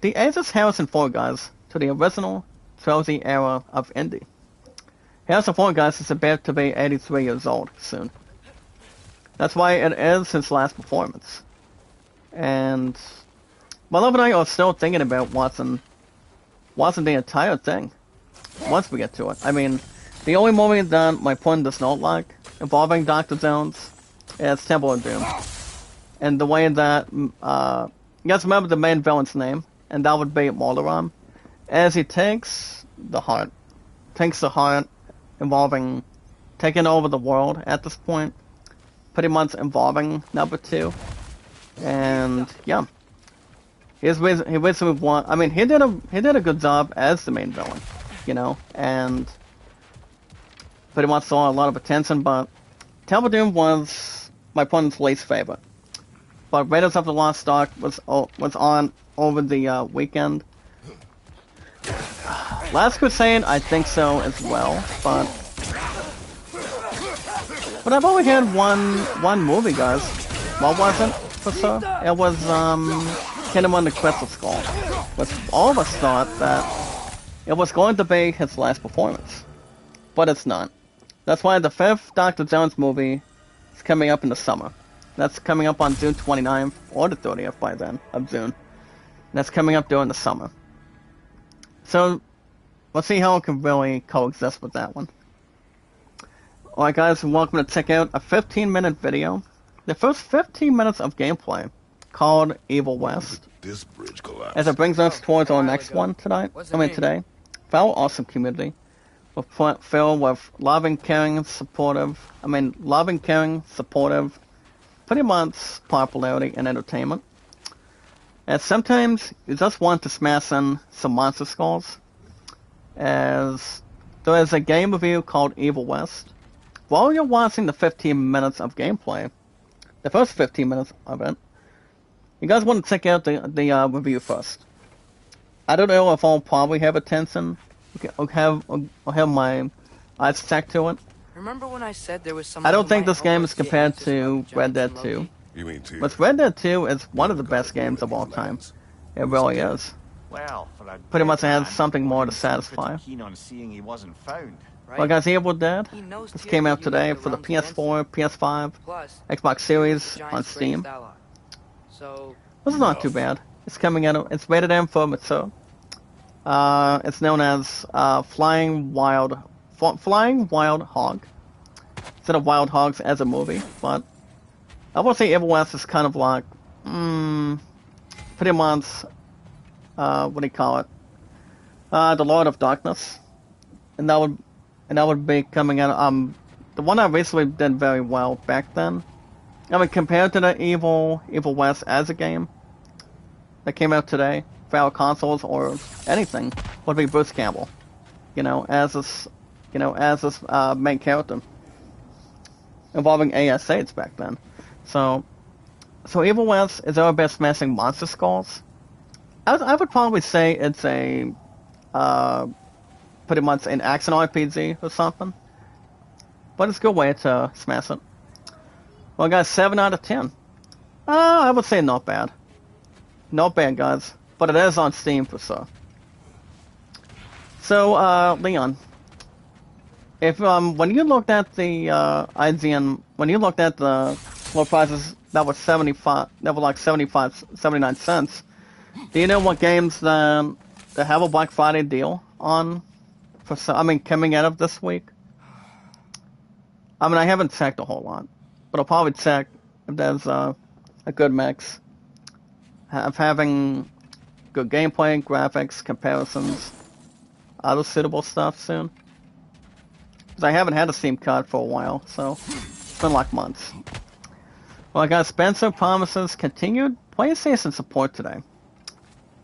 The ages Harrison Ford, guys, to the original trilogy era of Indy. Harrison Ford, guys, is about to be 83 years old soon. That's why it is his last performance. And my love and I are still thinking about watching the entire thing once we get to it. I mean, the only movie that my friend does not like involving Dr. Jones is Temple of Doom. And the way that, you guys remember the main villain's name, and that would be Morderon, as he takes the heart involving taking over the world at this point, pretty much involving number 2, and yeah, he basically won. I mean, he did a good job as the main villain, you know, and pretty much saw a lot of attention. But Temple of Doom was my friend's least favorite. But Raiders of the Lost Ark was on over the weekend. Last Crusade, I think so as well, but I've only had one movie, guys. What was it for sure? It was Kingdom of the Crystal Skull. Which all of us thought that it was going to be his last performance, but it's not. That's why the 5th Dr. Jones movie is coming up in the summer. That's coming up on June 29th or the 30th by then of June. That's coming up during the summer. So let's see how it can really coexist with that one. Alright guys, welcome to check out a 15-minute video. The first 15 minutes of gameplay called Evil West.
This bridge collapsed.
As it brings us towards our next one today. Today. For our awesome community. We're filled with loving, caring, supportive, pretty much popularity and entertainment. And sometimes you just want to smash in some monster skulls. As there is a game review called Evil West. While you're watching the 15 minutes of gameplay, the first 15 minutes of it, you guys want to check out the review first. I don't know if I'll probably have attention, or have my eyes checked to it.
Remember when I said there was some?
I don't think this game is compared to Red Dead 2.
You mean T?
But Red Dead 2 is one of the best games of all time. It really is.
Well, for a
Pretty much it
dead
has something
man,
more to
he's
satisfy.
pretty keen on seeing he wasn't found.
Right?
Well guys, Evil Dead,
He knows
this
too
came
that
out
you
today
left
for the
around
PS4, PS5,
Plus,
Xbox Series
giant
on
spray
Steam.
style. So
This is not too bad. It's coming out. It's rated M for mature. It's known as Flying Wild Hog. Instead of Wild Hogs as a movie, but I would say Evil West is kind of like, pretty much, what do you call it? The Lord of Darkness, and that would be coming out. The one I recently did very well back then. I mean, compared to the Evil West as a game that came out today for our consoles or anything, would be Bruce Campbell. As this main character involving ASAs back then. So Evil West is our best smashing monster skulls. I would probably say it's a pretty much an action RPG or something, but it's a good way to smash it. Well, guys, 7 out of 10. I would say not bad. Not bad, guys, but it is on Steam for sure. So, Leon, if when you looked at the IGN, when you looked at the low prices that was 79 cents, do you know what games that have a Black Friday deal on coming out of this week? I haven't checked a whole lot, but I'll probably check if there's a good mix of having good gameplay, graphics, comparisons, other suitable stuff soon. Because I haven't had a Steam card for a while, so it's been like months. Well, guys, Spencer promises continued PlayStation support today.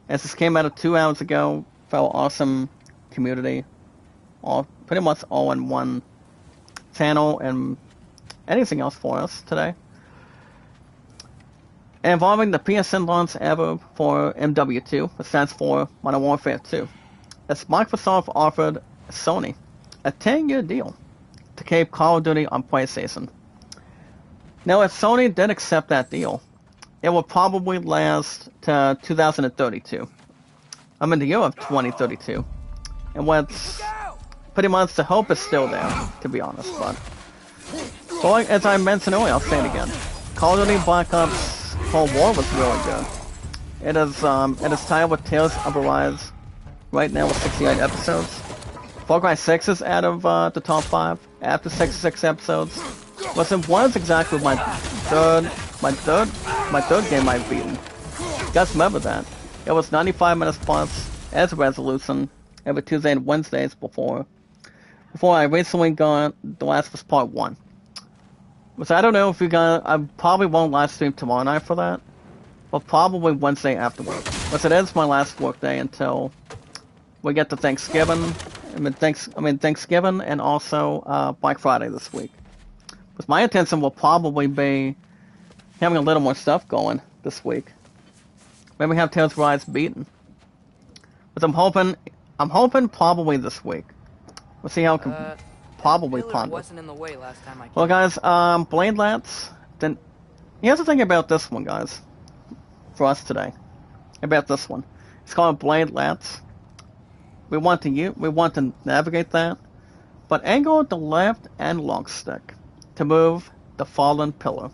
As this came out 2 hours ago for our awesome community, pretty much all in one channel and anything else for us today. Involving the PSN launch ever for MW2, which stands for Modern Warfare 2, as Microsoft offered Sony a 10-year deal to keep Call of Duty on PlayStation. Now, if Sony did accept that deal, it will probably last to 2032. I'm in the year of 2032. And what's pretty much the hope is still there, to be honest. But like, as I mentioned earlier, I'll say it again. Call of Duty Black Ops Cold War was really good. It is tied with Tales of Arise right now with 68 episodes. Far Cry 6 is out of the top 5 after 66 episodes. But it was exactly my third game I've beaten. You guys remember that? It was 95 minutes plus as a resolution every Tuesday and Wednesdays before I recently got The Last of Us Part 1. Which I don't know if you guys, I probably won't live stream tomorrow night for that, but probably Wednesday afterward. But it is my last work day until we get to Thanksgiving. Thanksgiving and also Black Friday this week. Because my intention will probably be having a little more stuff going this week. Maybe have Tales of Arise beaten. But I'm hoping probably this week. We'll see how it can probably ponder.
Wasn't in the way last time I came.
Well, guys, Blade Lats. Then here's the thing about this one, guys. For us today, about this one, it's called Blade Lats. We want to navigate that, but angle the left and long stick to move the fallen pillar.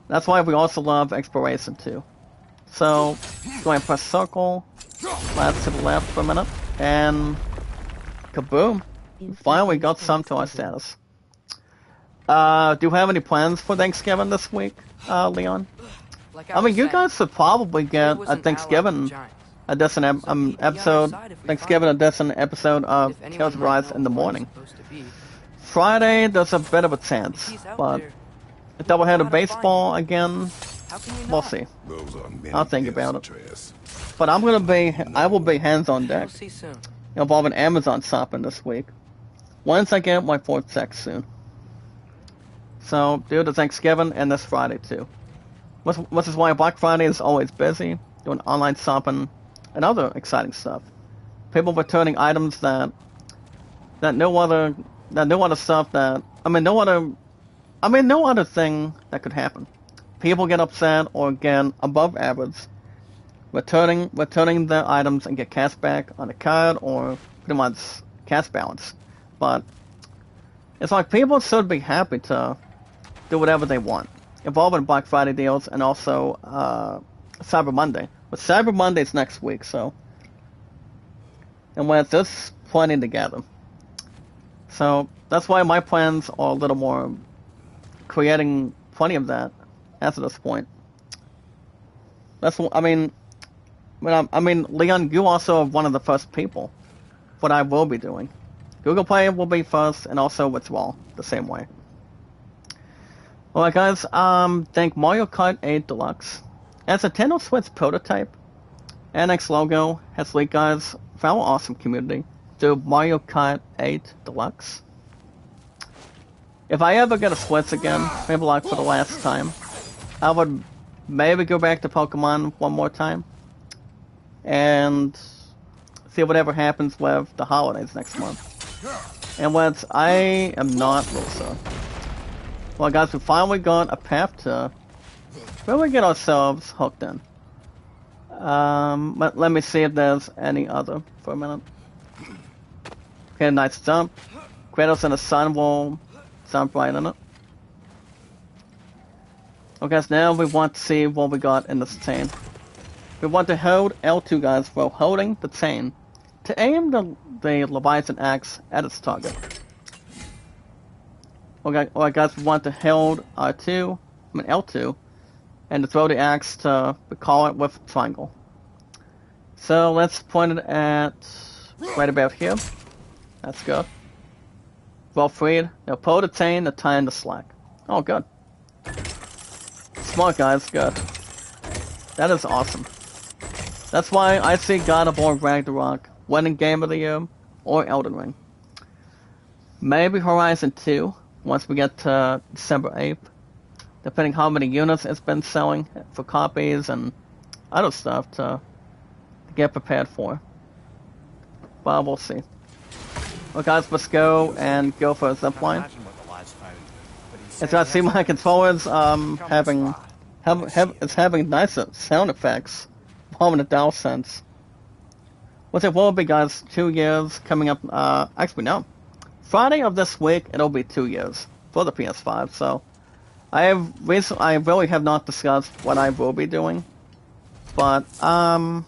That's why we also love exploration too. So, go ahead and press circle, lats to the left for a minute, and kaboom! Finally got some to our status. Do you have any plans for Thanksgiving this week, Leon? I mean, you guys should probably get a Thanksgiving edition episode, Thanksgiving edition episode of Tales of Rise in the morning. Friday, there's a bit of a chance, but a doubleheader baseball again, we'll see. I'll think about it. But I will be hands on deck, involving Amazon shopping this week. Once I get my 4th check soon. So, due to Thanksgiving and this Friday too. Which is why Black Friday is always busy, doing online shopping and other exciting stuff. People returning items no other thing that could happen. People get upset or get above average, returning the items and get cash back on the card or pretty much cash balance. But it's like people should be happy to do whatever they want, involving Black Friday deals and also Cyber Monday. But Cyber Monday's next week, so, and when there's plenty together. So that's why my plans are a little more creating plenty of that as of this point. Leon, you also are one of the first people. What I will be doing. Google Play will be first, and also Withdrawal the same way. Alright guys, thank Mario Kart 8 Deluxe. As a Nintendo Switch prototype, NX logo has leaked, guys, for our awesome community to Mario Kart 8 Deluxe. If I ever get a Switch again, maybe like for the last time, I would maybe go back to Pokemon one more time and see whatever happens with the holidays next month. And what I am not real sure. Well guys, we finally got a path to really get ourselves hooked in. But let me see if there's any other for a minute. Okay, nice jump. Kratos and the sun will jump right in it. Okay, so now we want to see what we got in this chain. We want to hold L2, guys, while holding the chain to aim the Leviathan axe at its target. Okay, alright guys, we want to hold L2, and to throw the axe to recall it with triangle. So let's point it at right about here. That's good. Well freed. Now pull the chain to tie in the slack. Oh, good. Smart guys, good. That is awesome. That's why I see God of War Ragnarok winning Game of the Year or Elden Ring. Maybe Horizon 2 once we get to December 8th, depending how many units it's been selling for copies and other stuff to get prepared for. But we'll see. Well, guys, let's go and go for a zipline.
Imagine what the lad's found. But he
As
said
I
he
see,
hasn't
my controller's it's having nice sound effects from the DualSense. Which it will be, guys, 2 years coming up. Actually, no. Friday of this week, it'll be 2 years for the PS5. So I really have not discussed what I will be doing, but I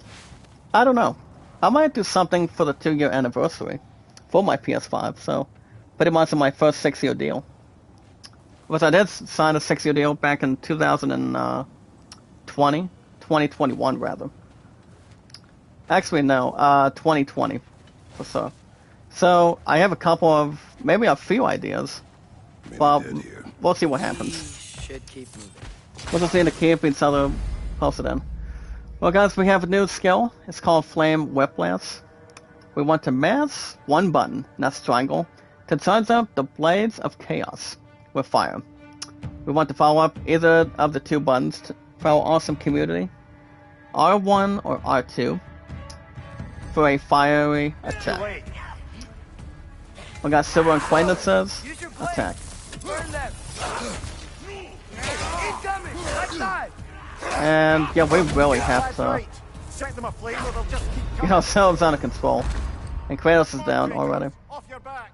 don't know. I might do something for the 2-year anniversary for my PS5. So pretty much in my first 6-year deal. Because I did sign a 6-year deal back in 2021 rather. Actually, no, 2020 for sure. So I have a couple of, maybe a few ideas, but we'll see what happens.
Should keep moving.
We'll just need to keep each other posted in. Well, guys, we have a new skill. It's called Flame Whip Blast. We want to mash one button, and that's triangle, to charge up the Blades of Chaos with fire. We want to follow up either of the 2 buttons for our awesome community, R1 or R2, for a fiery attack. We got Silver Acquaintances, attack.
Burn them. Incoming. Left side.
And yeah, we really have to
Set them aflame or they'll just keep
get
coming.
ourselves under control. And Kratos is down already.
Off your back.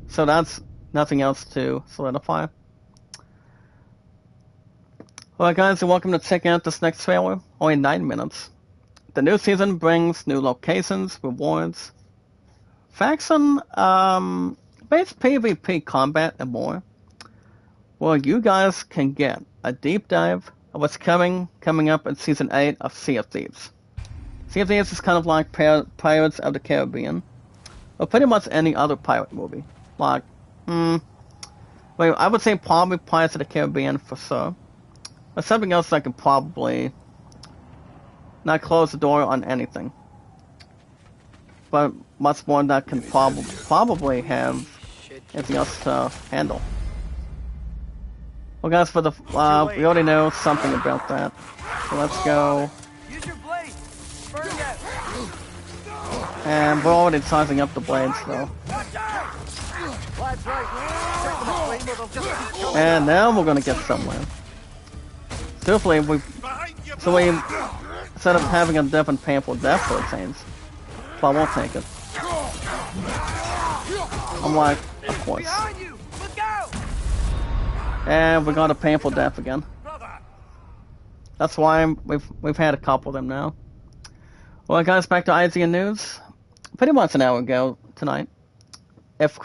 So that's nothing else to solidify. Alright guys, and welcome to check out this next trailer. Only 9 minutes. The new season brings new locations, rewards, faction, base PvP combat, and more. Well, you guys can get a deep dive of what's coming up in Season 8 of Sea of Thieves. Sea of Thieves is kind of like Pirates of the Caribbean, or pretty much any other pirate movie. Like, I would say probably Pirates of the Caribbean for sure. But something else I could probably not close the door on anything. But much more that can probably have anything else to handle. Well, guys, for the we already know something about that. So let's go.
Use your blade. Burn them.
And we're already sizing up the blades, though.
Watch out.
Lad's right. Set them aflame or they'll just keep coming.
And now we're gonna get somewhere. Hopefully, instead of having a different painful death for a change, so I won't take it. I'm like, of course.
Behind you. Look out.
And we got a painful death again.
Brother.
That's why we've had a couple of them now. Well, guys, back to IGN News. Pretty much an hour ago tonight. If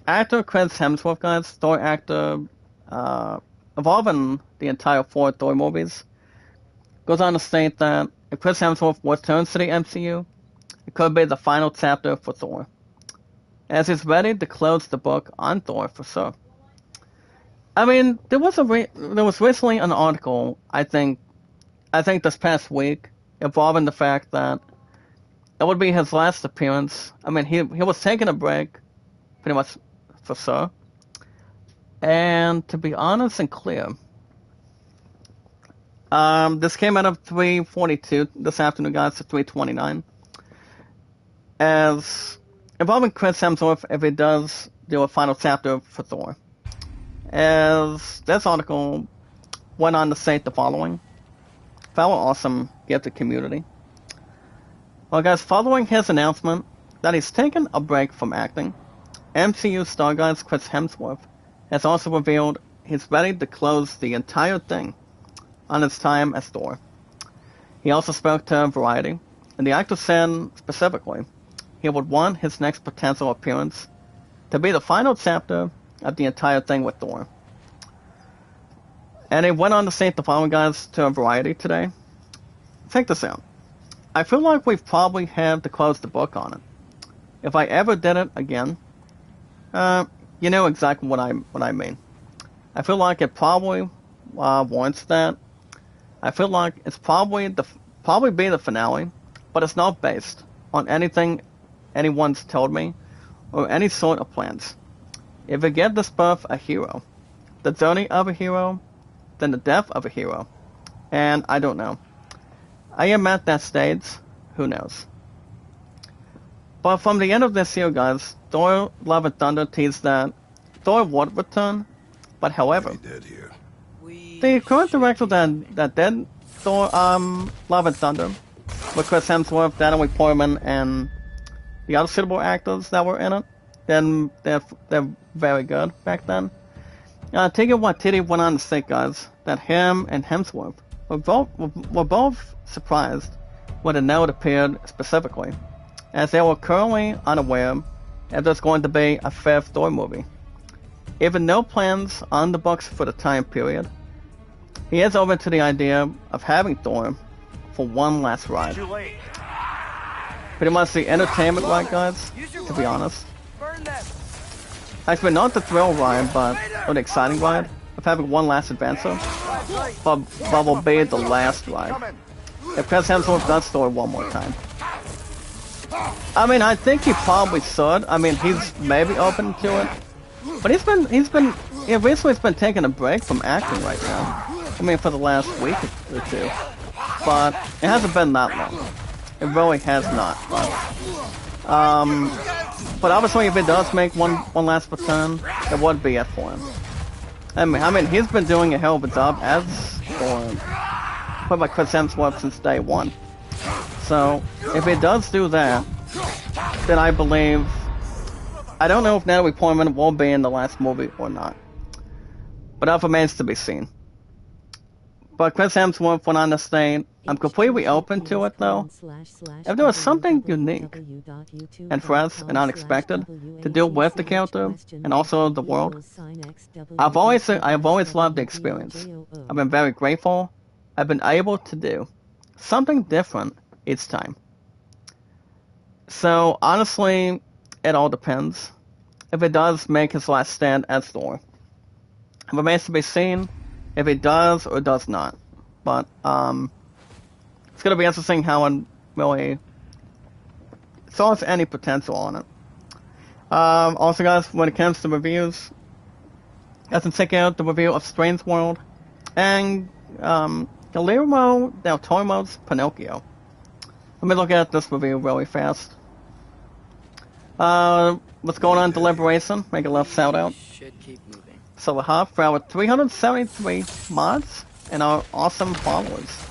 actor Chris Hemsworth, guys, Thor actor, involved in the entire 4 Thor movies, goes on to state that if Chris Hemsworth returns to the MCU, it could be the final chapter for Thor, as he's ready to close the book on Thor for sure. I mean, there was recently an article, I think this past week, involving the fact that it would be his last appearance. I mean, he was taking a break, pretty much for sure. And to be honest and clear, this came out of 3:42 this afternoon, guys, to 3:29. As involving Chris Hemsworth, if he does do a final chapter for Thor. As this article went on to state the following. Fellow awesome gift to community. Well, guys, following his announcement that he's taken a break from acting, MCU star guys Chris Hemsworth has also revealed he's ready to close the entire thing on his time as Thor. He also spoke to Variety, and the actor said specifically he would want his next potential appearance to be the final chapter of the entire thing with Thor. And he went on to state the following, guys, to Variety today. Check this out. I feel like we probably have to close the book on it. If I ever did it again, you know exactly what I mean. I feel like it probably warrants that. I feel like it's probably be the finale, but it's not based on anything anyone's told me or any sort of plans. If you get this buff a hero, the journey of a hero, then the death of a hero, and I don't know. I am at that stage, who knows. But from the end of this year, guys, Thor Love and Thunder teased that Thor would return, but however, the current director that did Thor Love and Thunder, with Chris Hemsworth, Natalie Portman, and the other suitable actors that were in it, then they're very good back then. Taika Waititi went on to say, guys, that him and Hemsworth were both surprised when the note appeared specifically, as they were currently unaware if there's going to be a fifth Thor movie. Even no plans on the books for the time period, he is open to the idea of having Thor for one last ride. Pretty much the entertainment ride, guys, to be honest. Actually, not the thrill ride, but the exciting ride of having one last adventure, but will be the last ride. If Chris Hemsworth does Thor one more time. I mean, I think he probably should. I mean, he's maybe open to it, but he's recently been taking a break from acting right now. I mean, for the last week or two, but it hasn't been that long. It really has not. But obviously, if it does make one last return, it would be it for him. I mean, he's been doing a hell of a job as Thor, put by Chris Hemsworth since day one. So, if it does do that, then I believe, I don't know if Natalie Portman will be in the last movie or not, but that remains to be seen. But Chris Hemsworth went on to say, I'm completely open to it though. If there was something unique and fresh and unexpected to do with the character and also the world, I've always loved the experience. I've been very grateful. I've been able to do something different each time. So honestly, it all depends. If it does make his last stand as Thor, it remains to be seen if it does or does not. But it's gonna be interesting how it really shows any potential on it. Also, guys, when it comes to reviews, you guys can check out the review of Strange World and Guillermo del Toro's Pinocchio. Let me look at this review really fast. What's going on, Deliberation? Make a left shout out. So we have for our 373 mods and our awesome followers.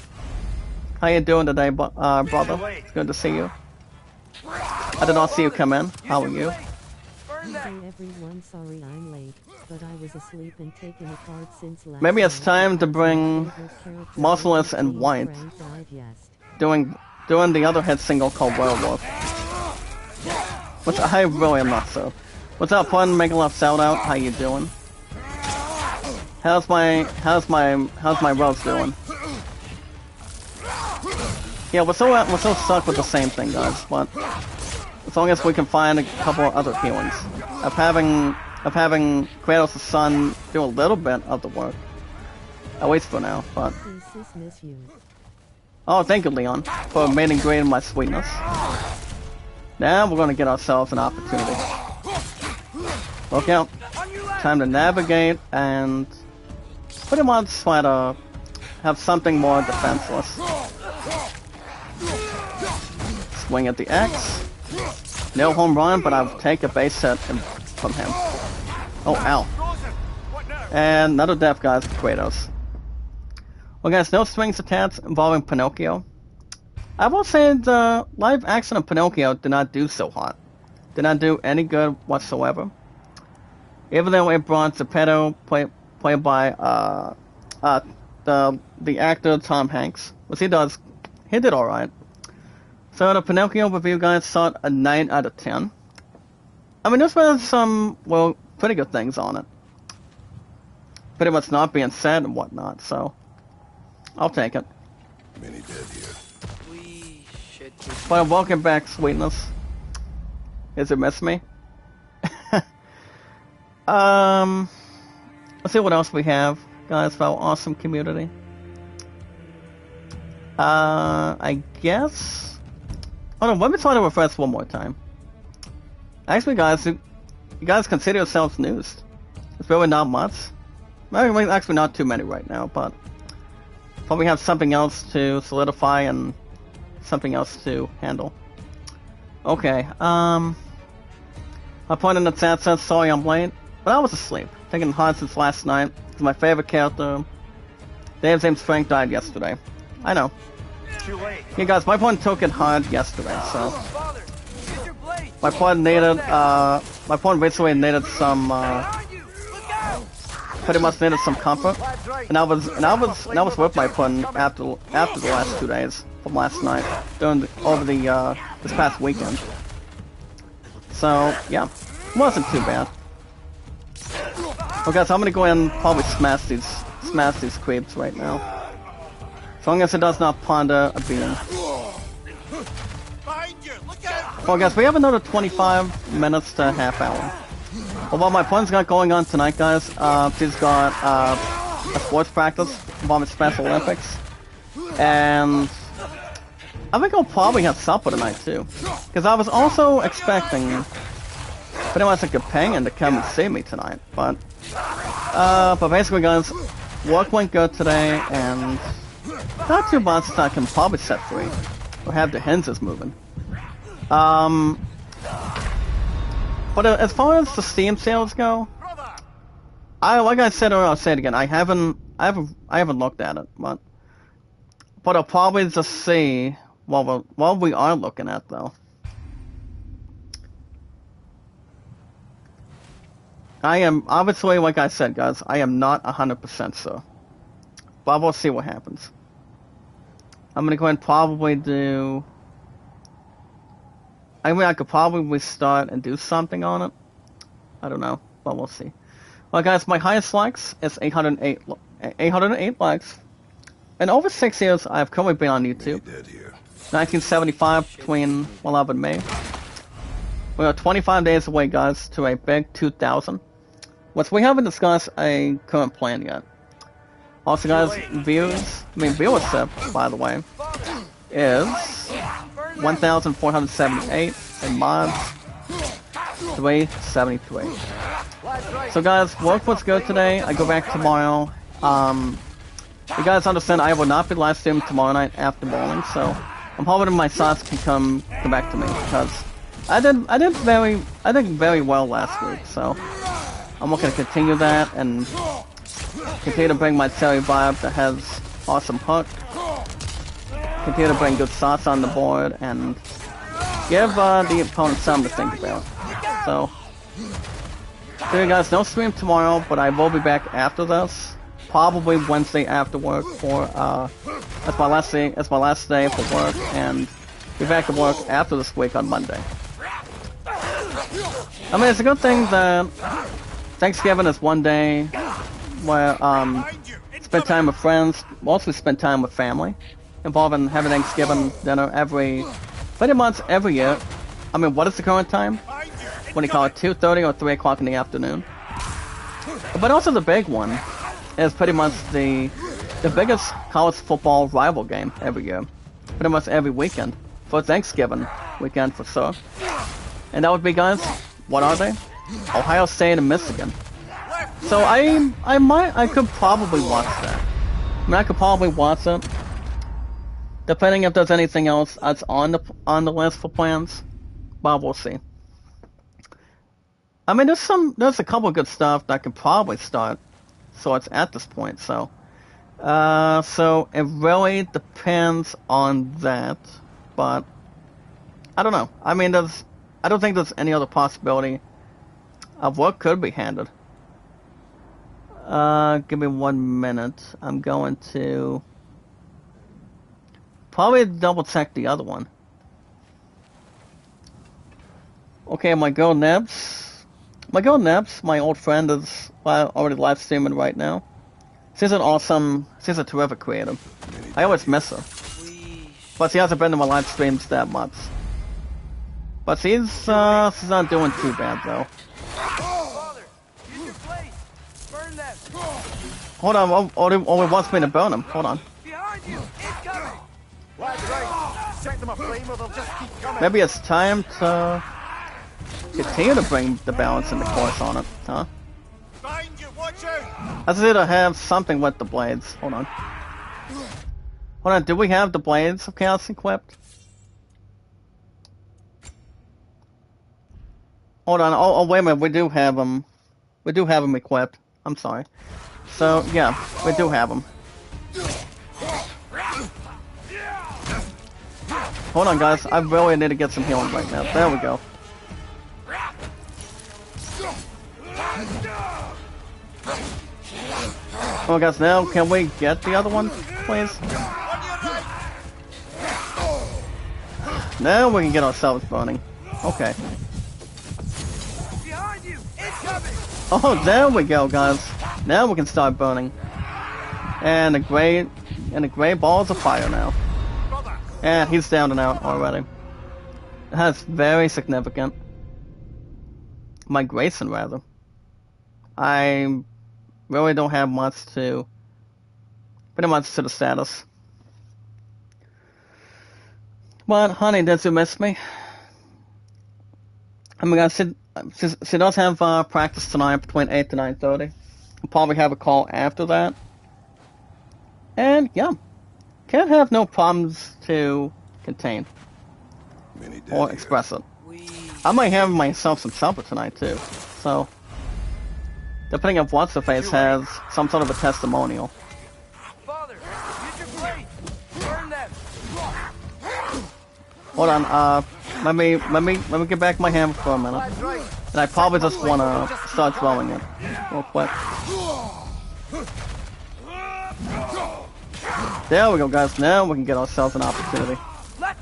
How you doing today, brother? It's good to see you. I did not see you come in. How are you?
Everyone, sorry I'm late, but I was asleep and taking a card since last
Maybe it's time to bring Merciless and White doing the other hit single called Werewolf. Which I really am not so. What's up, Pun? Make a left shout out. How you doing? How's my Rose doing? Yeah, we're so stuck with the same thing, guys. But as long as we can find a couple of other healings, of having Kratos' son do a little bit of the work, at least for now. But oh, thank you, Leon, for meeting great in my sweetness. Now we're gonna get ourselves an opportunity. Look out! Time to navigate and pretty much try to have something more defenseless. Swing at the X. No home run, but I'll take a base hit from him. Oh, ow. And another death, guys, Kratos. Well, guys, no strings attached involving Pinocchio. I will say the live action of Pinocchio did not do so hot. Did not do any good whatsoever. Even though it brought Geppetto, played by the actor Tom Hanks, which he did alright. So the Pinocchio review, guys, saw a 9 out of 10. I mean, this was some, well, pretty good things on it. Pretty much not being said and whatnot, so I'll take it.
Many dead here.
But welcome back, sweetness. Is it miss me? Let's see what else we have, guys, for our awesome community. I guess. Oh no, let me try to refresh one more time. Actually, guys, you guys consider yourselves news. It's really not much. Well, actually, not too many right now, but probably have something else to solidify and something else to handle. Okay, my point in the chat says, sorry I'm late, but I was asleep. Taking hard since last night. It's my favorite character. Dave's name's Frank died yesterday. I know.
Too late.
Yeah, guys, my point took it hard yesterday, so.
Father, use your blade.
My point needed, my point basically needed some,
Behind you. Look out.
pretty much needed some comfort.
Lad's right.
And I was with my point after the last 2 days from last night, over the, this past weekend. So, yeah, it wasn't too bad. Okay, so I'm gonna go ahead and probably smash these creeps right now. As long as it does not ponder a beam.
Behind you. Look out.
Well, guys, we have another 25 minutes to a half hour. Well, my plan's got going on tonight, guys. She's got a sports practice involving Special Olympics, and I think I'll probably have supper tonight too. Because I was also expecting pretty much a companion to come and see me tonight, but basically, guys, work went good today, and not too much I can probably set free or have the hinges moving. But as far as the Steam sales go, like I said earlier, I'll say it again. I haven't looked at it, but I'll probably just see what we are looking at though. I am obviously, like I said, guys, I am not 100% sure, but we'll see what happens. I'm gonna go ahead and probably do. I mean, I could probably start and do something on it. I don't know, but we'll see. Well, guys, my highest likes is 808 likes. And over 6 years, I've currently been on YouTube. 1975 between love and May. We are 25 days away, guys, to a big 2,000. Which we haven't discussed a current plan yet. Also, guys, viewership, by the way, is 1,478 and mods 373. So guys, work was good today. I go back tomorrow. You guys understand I will not be live streaming tomorrow night after bowling, so I'm hoping my thoughts can come back to me because I did very well last week. So I'm looking to continue that and continue to bring my Terry vibe that has awesome hook. Continue to bring good sauce on the board and give the opponent something to think about. So you guys, no stream tomorrow, but I will be back after this. Probably Wednesday after work for that's my last day for work, and be back to work after this week on Monday. I mean, it's a good thing that Thanksgiving is one day where spend time with friends, mostly spend time with family, involving having Thanksgiving dinner pretty much every year. I mean, what is the current time? What do you call it, 2:30 or 3 o'clock in the afternoon? But also the big one is pretty much the biggest college football rival game every year. Pretty much every weekend. For Thanksgiving weekend for sure. And that would be, guys, what are they? Ohio State and Michigan. So I could probably watch that. I mean, I could probably watch it. Depending if there's anything else that's on the list for plans. But we'll see. I mean, there's a couple of good stuff that I could probably start. So it's at this point, so it really depends on that, but I don't know. I mean, I don't think there's any other possibility of what could be handled. Give me 1 minute. I'm going to probably double check the other one. Okay, my girl Nebs, my old friend, is already live streaming right now. She's a terrific creator. I always miss her. But she hasn't been to my live streams that much. But she's not doing too bad though.
Father, use your blade. Burn them.
Hold on, only wants me to burn him. Hold on.
Behind you. Incoming.
Lad's right. Set them aflame or they'll just keep coming.
Maybe it's time to... continue to bring the balance into course on it, huh?
Behind you, watch out!
I just need to have something with the blades. Hold on. Hold on, do we have the blades of chaos equipped? Hold on, oh wait a minute, we do have them. We do have them equipped. I'm sorry. So, yeah, we do have them. Hold on, guys, I really need to get some healing right now. There we go. Oh, guys, now can we get the other one, please? Now we can get ourselves burning. Okay.
Behind you! Incoming!
Oh, there we go, guys. Now we can start burning. And the gray balls of fire now. And he's down and out already. That's very significant. Migration, rather. I really don't have much to... pretty much to the status. But, honey, did you miss me? I mean, guys, she does have practice tonight between 8 to 9:30. We'll probably have a call after that. And, yeah. Can't have no problems to contain. Or express it. I might have myself some supper tonight, too. So... depending on what's the face has some sort of a testimonial.
Father, use your blade! Burn them!
Hold on, let me get back my hammer for a minute. And I probably just wanna start throwing it real quick. There we go, guys. Now we can get ourselves an opportunity.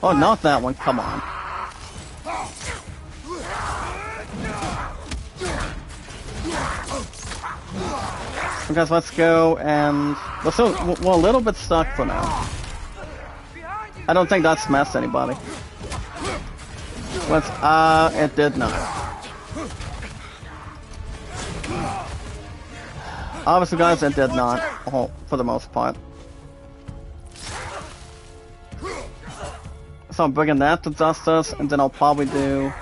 Oh, not that one. Come on. So guys, let's go and we're a little bit stuck for now. I don't think that smashed anybody. Let's it did not. Obviously, guys, it did not. Oh, for the most part. So I'm bringing that to justice, and then I'll probably do.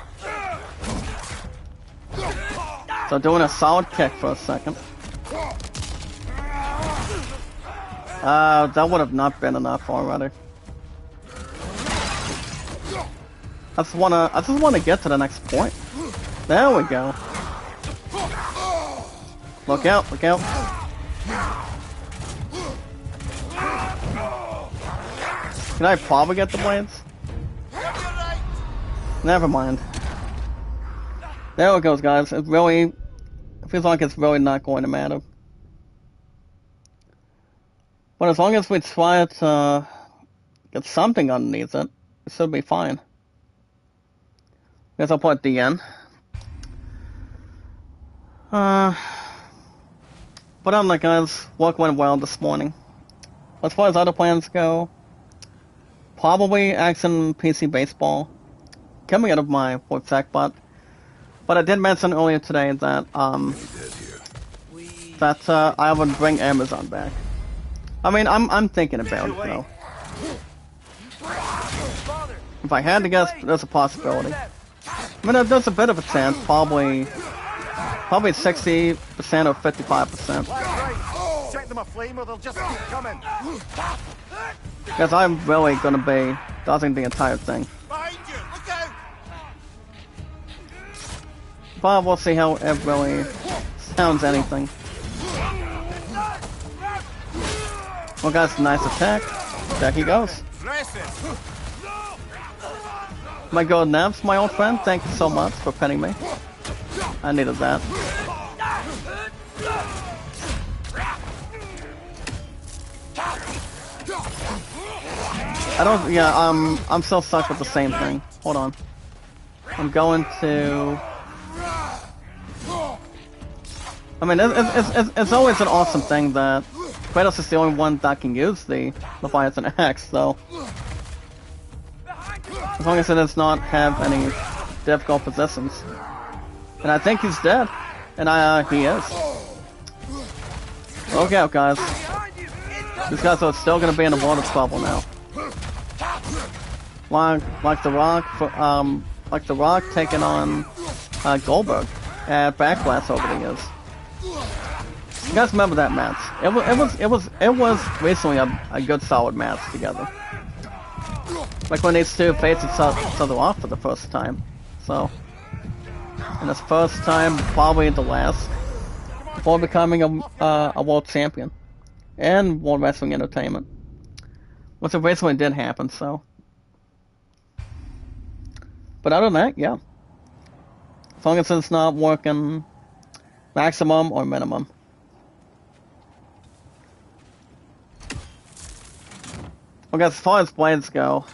So doing a solid kick for a second. That would have not been enough already. I just wanna get to the next point. There we go. Look out, look out. Can I probably get the blades? Never mind. There it goes, guys. It feels like it's really not going to matter. But as long as we try to get something underneath it, it should be fine. Guess I'll put DN. But I'm like, guys, work went well this morning. As far as other plans go, probably Action PC Baseball. Coming out of my work sack, but I did mention earlier today that I would bring Amazon back. I mean, I'm thinking about it, though. If I had to guess, there's a possibility. I mean, there's a bit of a chance, probably 60% or 55%.
Set them aflame or they'll just keep coming.
Because I'm really gonna be dodging the entire thing.
Behind you, look out!
But we'll see how it really sounds anything. Well, guys, nice attack. There he goes. My golden naps, my old friend, thank you so much for petting me. I needed that. I'm still stuck with the same thing. Hold on. I'm going to... I mean, it's always an awesome thing that Kratos is the only one that can use the Leviathan Axe, though. As long as it does not have any difficult positions. And I think he's dead. And he is. Look out, guys. These guys are still gonna be in the water trouble now. Like the Rock taking on Goldberg at Backlash over the years. You guys remember that match? It was recently a good solid match together. Like when these two faced each other off for the first time. So, and this first time, probably the last, before becoming a world champion and World Wrestling Entertainment, which eventually did happen. So, but other than that, yeah, as long as it's not working maximum or minimum. Okay, as far as blades go,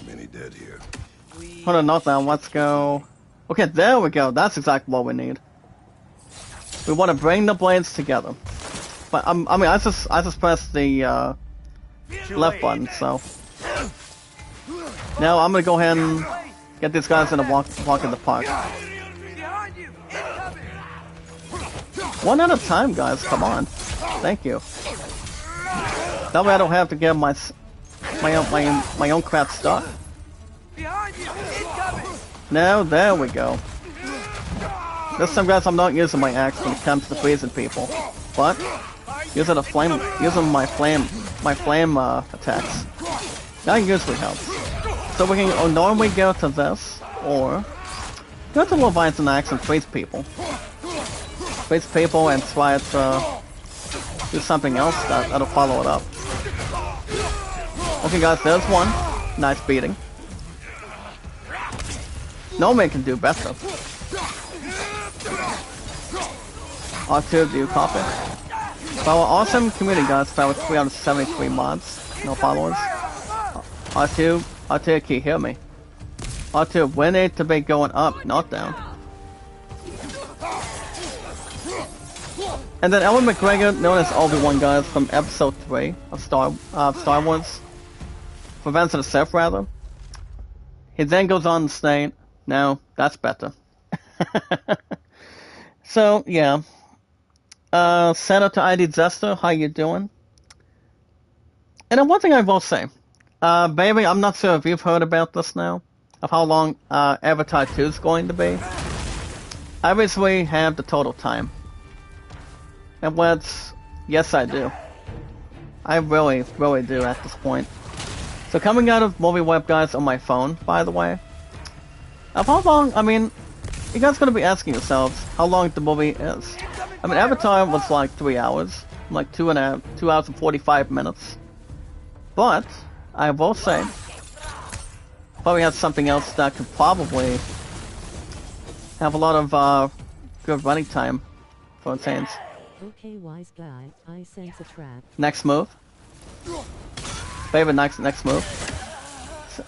Many dead here.
hold on, not that. Let's go. Okay, there we go. That's exactly what we need. We want to bring the blades together. But I mean, I just pressed the left button, so now I'm gonna go ahead and get these guys in a walk in the park. One at a time, guys. Come on. Thank you. That way I don't have to get my own crap stuck. Now there we go. This time, guys, I'm not using my axe when it comes to freezing people, but using my flame attacks. That usually helps. So we can normally go to this, or go to Leviathan axe and freeze people. Freeze people and try to do something else that'll follow it up. Okay, guys, there's one. Nice beating. No man can do better. R2, do you copy? For our awesome community, guys, found with 373 mods, no followers. R2, can you hear me? R2, we need to be going up, not down. And then Ewan McGregor, known as Obi-Wan, guys, from episode 3 of Star Wars, for Revenge of the Sith, rather. He then goes on to state, no, that's better. So, yeah. Senator ID Zester, how you doing? And then one thing I will say, baby, I'm not sure if you've heard about this now, of how long Avatar 2 is going to be. I recently have the total time. And yes I do. I really, really do at this point. So coming out of Movie Web, guys, on my phone, by the way, of how long, I mean, you guys gonna be asking yourselves how long the movie is. I mean, Avatar was like 3 hours, like 2 hours and 45 minutes. But, I will say, probably has something else that could probably have a lot of good running time for Insanes.
Okay, wise guy, I sense a trap.
Next move. Favorite next move. So,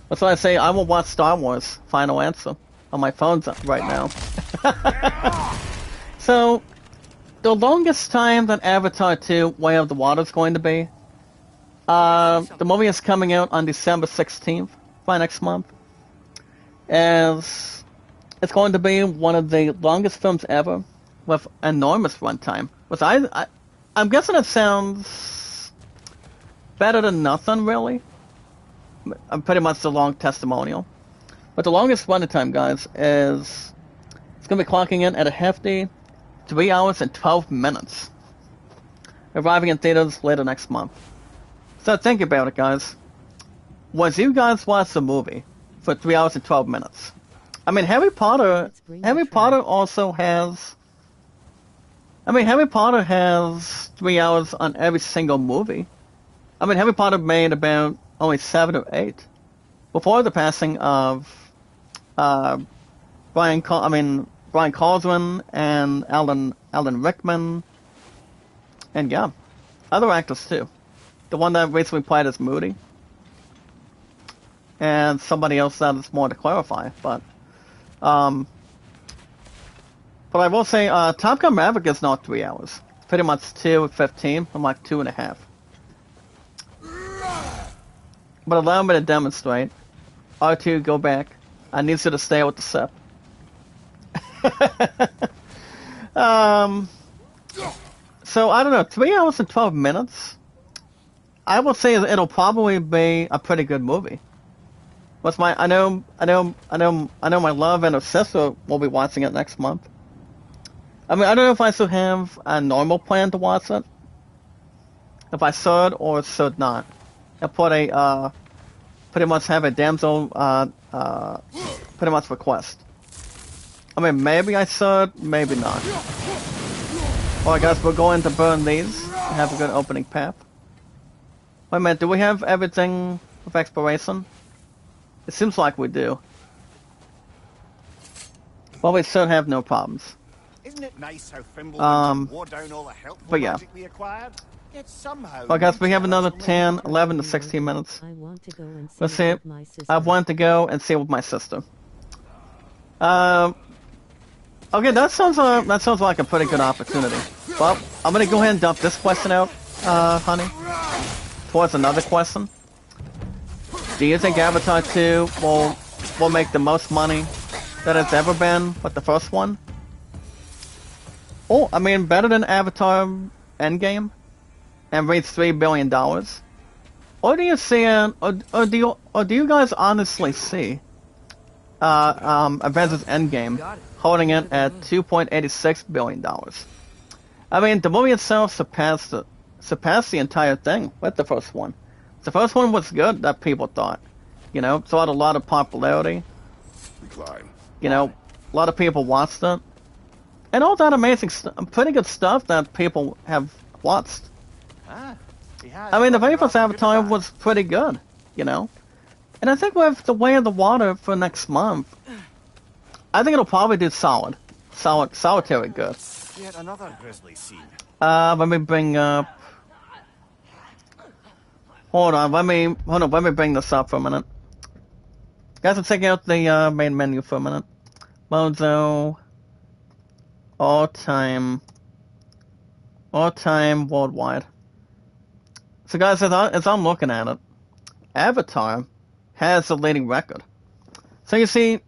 that's why I say I will watch Star Wars Final Answer on my phone right now. So, the longest time that Avatar 2 Way of the Water is going to be, the movie is coming out on December 16th, by next month. As it's going to be one of the longest films ever, with enormous runtime. Which I'm guessing it sounds better than nothing, really. I'm pretty much the long testimonial. But the longest runtime, guys, is it's going to be clocking in at a hefty 3 hours and 12 minutes. Arriving in theaters later next month. So think about it, guys. Once you guys watch the movie for 3 hours and 12 minutes, I mean, Harry Potter also has... I mean, Harry Potter has 3 hours on every single movie. I mean, Harry Potter made about only 7 or 8 before the passing of Brian Caldwin and Alan Rickman, and yeah, other actors too. The one that recently played as Moody, and somebody else that is more to clarify, but I will say, Top Gun Maverick is not 3 hours. Pretty much 2:15, I'm like 2.5. But allow me to demonstrate. R2, go back. I need you to stay with the SIP. So, I don't know, 3 hours and 12 minutes? I will say it'll probably be a pretty good movie. What's my? I know. My love and her sister will be watching it next month. I mean, I don't know if I should have a normal plan to watch it. If I should or should not. I put a pretty much have a damsel pretty much request. I mean, maybe I should, maybe not. Well, I guess we're going to burn these and have a good opening path. Wait a minute, do we have everything with exploration? It seems like we do. Well, we should have no problems.
Isn't it nice how Fimbulwinter wore down all the health
but yeah.
magic we acquired? Yet somehow.
Well, I guess we have another 10, 11 to 16 minutes.
I want to go and see
Let's see.
with my sister.
I want to go and see it with my sister. Okay, that sounds like a pretty good opportunity. Well, I'm gonna go ahead and dump this question out, honey. Towards another question. Do you think Avatar 2 will make the most money that it's ever been with the first one? Oh, I mean, better than Avatar Endgame, and reach $3 billion. Or do you see, or do you guys honestly see, Avengers Endgame holding it at $2.86 billion? I mean, the movie itself surpassed the entire thing with the first one. The first one was good, that people thought. You know, it had a lot of popularity.
Recline.
You know, a lot of people watched it. And all that amazing pretty good stuff that people have watched. I mean, the very first Avatar was pretty good, you know? And I think with The Way of the Water for next month, I think it'll probably do solitary good.
Yet another grisly scene.
Let me bring up... Hold on, let me bring this up for a minute. Guys, let's check out the main menu for a minute. Mozo... All-time worldwide. So guys, as I'm looking at it, Avatar has the leading record. So you see,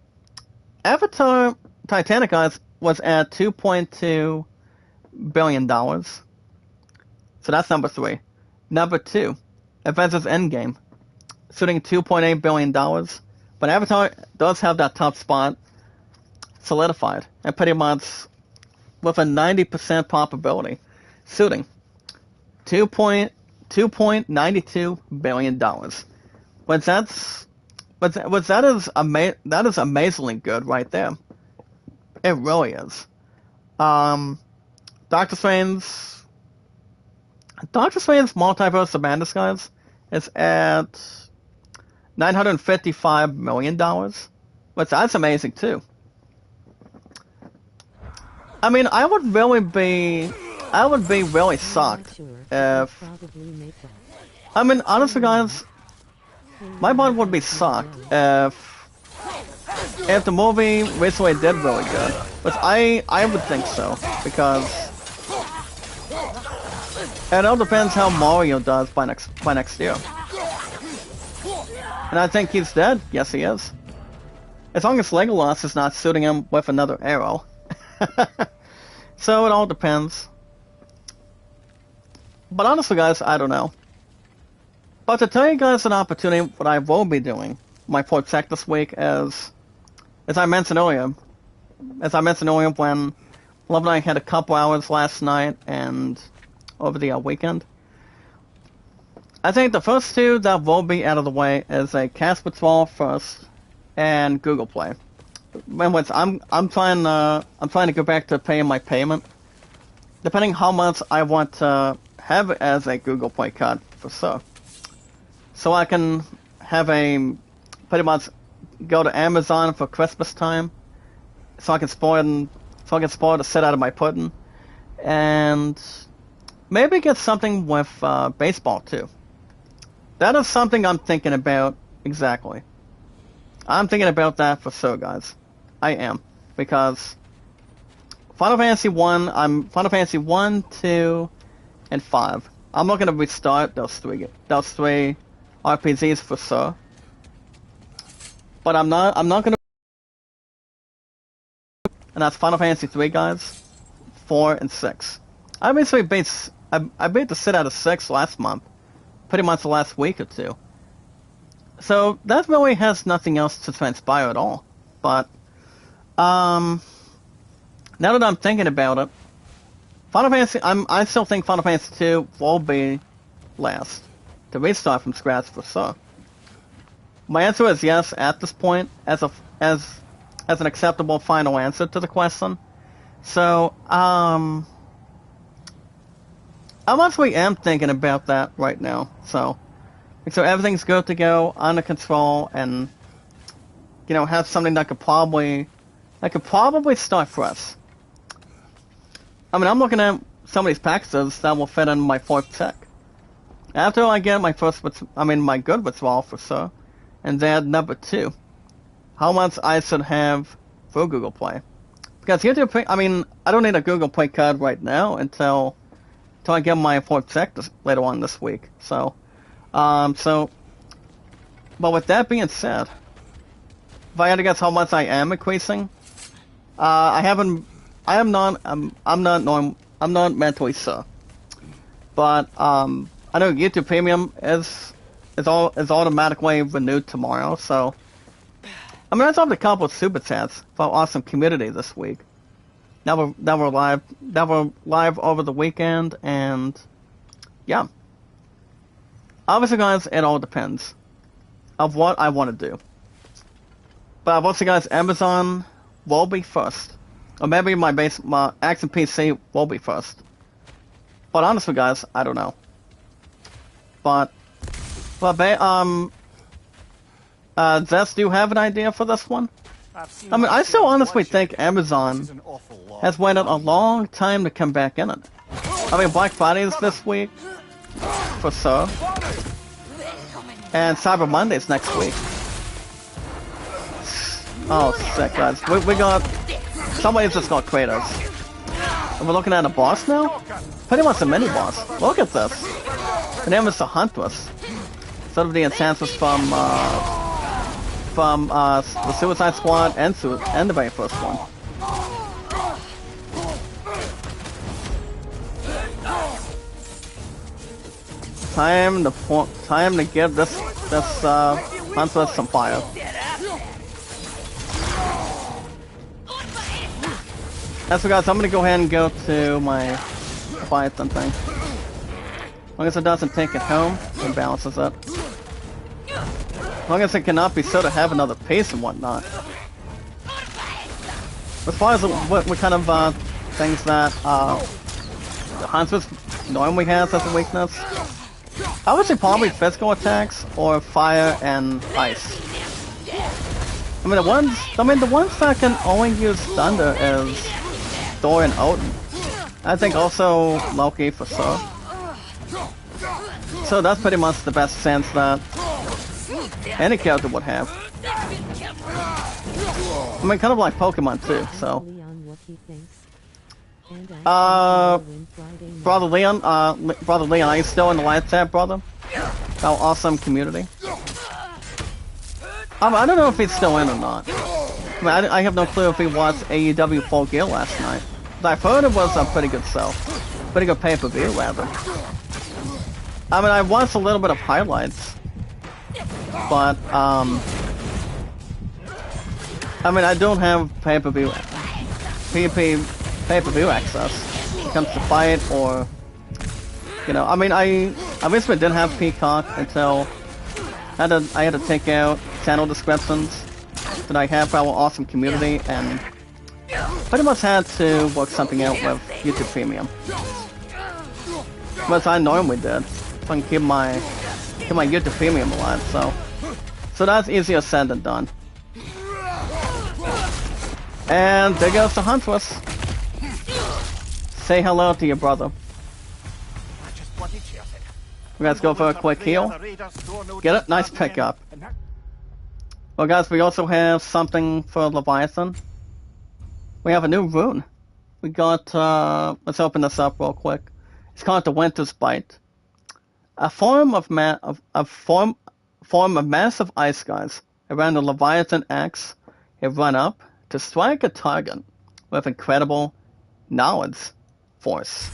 Avatar Titanic, guys, was at $2.2 billion. So that's number 3. Number 2, Avengers Endgame, shooting $2.8 billion. But Avatar does have that top spot solidified, and pretty much with a 90% probability, shooting $2.92 billion. That is amazingly good right there. It really is. Doctor Strange Multiverse of Madness, guys, is at $955 million, which that's amazing too. I mean, I would be really shocked if, I mean, honestly guys, my mind would be shocked if the movie recently did really good. But I would think so, because it all depends how Mario does by next year. And I think he's dead. Yes, he is. As long as Legolas is not shooting him with another arrow. So it all depends. But honestly, guys, I don't know. But to tell you guys an opportunity, what I will be doing, my fourth check this week is, as I mentioned earlier when Love and I had a couple hours last night and over the weekend. I think the first two that will be out of the way is a Cast Patrol first and Google Play. In which I'm trying to go back to paying my payment, depending how much I want to have it as a Google Play card for sure. So I can have pretty much go to Amazon for Christmas time, so I can spoil the shit out of my pudding, and maybe get something with baseball too. That is something I'm thinking about exactly. I'm thinking about that for sure, guys. I am, because Final Fantasy 1, Final Fantasy 1, 2, and 5. I'm looking to restart those three RPGs for sure. But I'm not gonna. And that's Final Fantasy 3, guys, 4 and 6. I basically beat the shit out of 6 last month, pretty much the last week or two. So that really has nothing else to transpire at all. But now that I'm thinking about it, Final Fantasy, I still think Final Fantasy 2 will be last to restart from scratch for sure. My answer is yes at this point, as an acceptable final answer to the question. So I honestly am thinking about that right now. So everything's good to go, under control, and have something that could probably start for us. I mean, I'm looking at some of these packages that will fit in my fourth check. After I get my my good withdrawal for sure, and then number 2, how much I should have for Google Play. Because YouTube, I don't need a Google Play card right now until I get my fourth check later on this week. So, but with that being said, if I had to guess how much I am increasing, I'm not mentally sure. But I know YouTube Premium is automatically renewed tomorrow, so I saw a couple of super chats for awesome community this week. That were live over the weekend, and yeah. Obviously, guys, it all depends of what I want to do. But I've also, guys, Amazon will be first, or maybe my Action PC will be first. But honestly, guys, I don't know. But Zest, do you have an idea for this one? I still honestly think Amazon has waited a long time to come back in it. Black Friday is this week, for sure. And Cyber Monday's next week. Oh, sick, guys. We got... Somebody's just got Kratos. And we're looking at a boss now? Pretty much a mini-boss. Look at this. The name is the Huntress. Sort of the enhancements from the Suicide Squad and the very first one. Time to give this Huntress some fire. That's so, guys, I'm gonna go ahead and go to my Python thing. As long as it doesn't take it home, it balances it. As long as it cannot be so to have another piece and whatnot. As far as what kind of things that the Huntress normally has as a weakness, I would say probably physical attacks or fire and ice. The ones that can only use thunder is Thor and Odin. I think also Loki for sure. So that's pretty much the best sense that any character would have. Kind of like Pokemon too, so. Brother Leon, are you still in the live chat, brother? How awesome community. I don't know if he's still in or not. I have no clue if he watched AEW Full Gear last night. But I've heard it was a pretty good show. Pretty good pay-per-view, rather. I watched a little bit of highlights. But, I don't have pay-per-view access when it comes to fight or... I basically didn't have Peacock until I had to take out channel descriptions that I have for our awesome community and pretty much had to work something out with YouTube Premium. As I normally did, so I can keep my YouTube Premium alive, so that's easier said than done. And there goes the Huntress. Say hello to your brother. Let's go for a quick heal. Get it? Nice pickup. Well, guys, we also have something for Leviathan. We have a new rune. We got, let's open this up real quick. It's called the Winter's Bite. A form of massive ice, guys, around the Leviathan axe. It run up to strike a target with incredible knowledge force.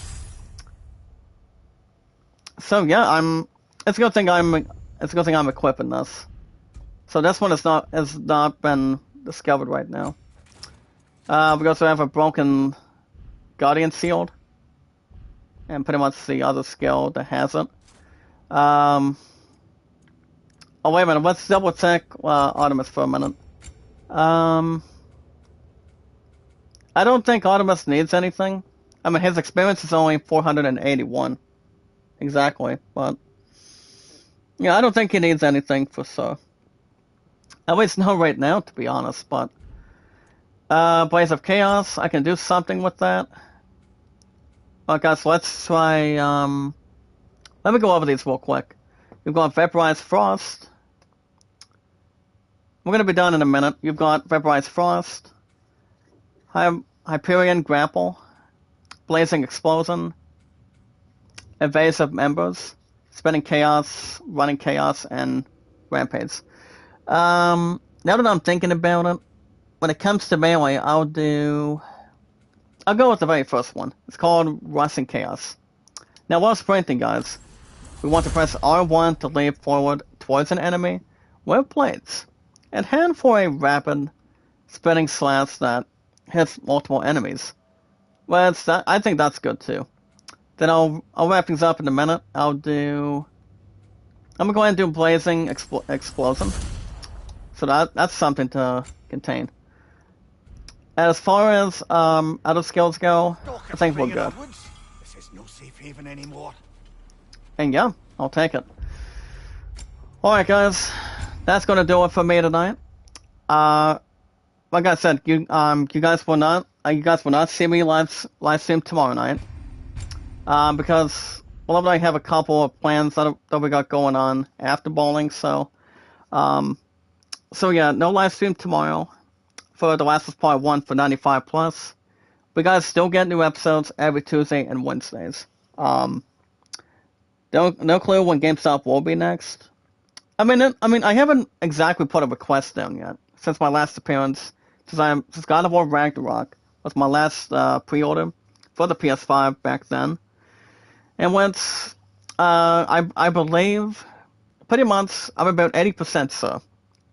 So yeah, it's a good thing I'm equipping this. So this one has not been discovered right now. We also have a broken Guardian Shield, and pretty much the other skill that has it. Oh wait a minute, let's double check Artemis for a minute. I don't think Artemis needs anything. I mean, his experience is only 481 exactly, but yeah, I don't think he needs anything for sure. At least not right now, to be honest. But Blaze of Chaos, I can do something with that. Well, guys, let's try. Let me go over these real quick. You've got Vaporized Frost. We're gonna be done in a minute. You've got Vaporized Frost, Hyperion Grapple, Blazing Explosion, Evasive Embers, Spinning Chaos, Running Chaos, and Rampage. Now that I'm thinking about it, when it comes to melee, I'll go with the very first one. It's called Rushing Chaos. Now while sprinting, guys, we want to press R1 to leap forward towards an enemy with blades, and hand for a rapid spinning slash that hits multiple enemies. Well, I think that's good too. Then I'll wrap things up in a minute. I'm gonna go ahead and do Blazing Explosion. So that's something to contain. As far as other skills go, I think we're good.
This is no safe haven anymore.
And yeah, I'll take it. Alright guys, that's gonna do it for me tonight. Like I said, you guys will not see me live stream tomorrow night. Because well, I have a couple of plans that we got going on after bowling, so yeah, no live stream tomorrow for The Last of Us Part 1 for 95 plus. We guys still get new episodes every Tuesday and Wednesdays. No clue when GameStop will be next. I mean, I haven't exactly put a request down yet since my last appearance. Since God of War Ragnarok was my last pre-order for the PS5 back then, and once I believe pretty much I'm about 80% sure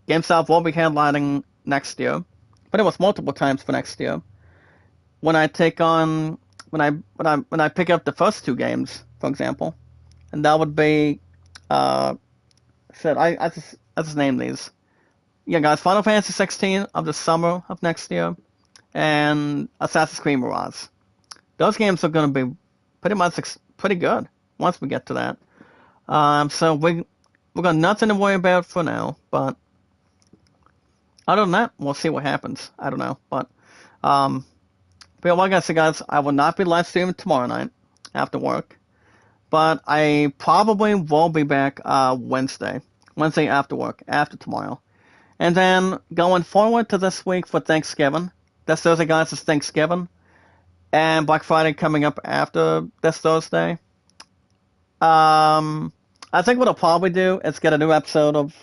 GameStop will be headlining next year, but it was multiple times for next year. When I pick up the first two games, for example, and that would be I just named these. Yeah, guys, Final Fantasy 16 of the summer of next year, and Assassin's Creed Mirage. Those games are going to be pretty good once we get to that. So we got nothing to worry about for now, but other than that, we'll see what happens. I don't know, but like I said, guys, I will not be live streaming tomorrow night after work, but I probably will be back Wednesday after work, after tomorrow. And then going forward to this week for Thanksgiving, this Thursday, guys, is Thanksgiving, and Black Friday coming up after this Thursday. I think what I'll probably do is get a new episode of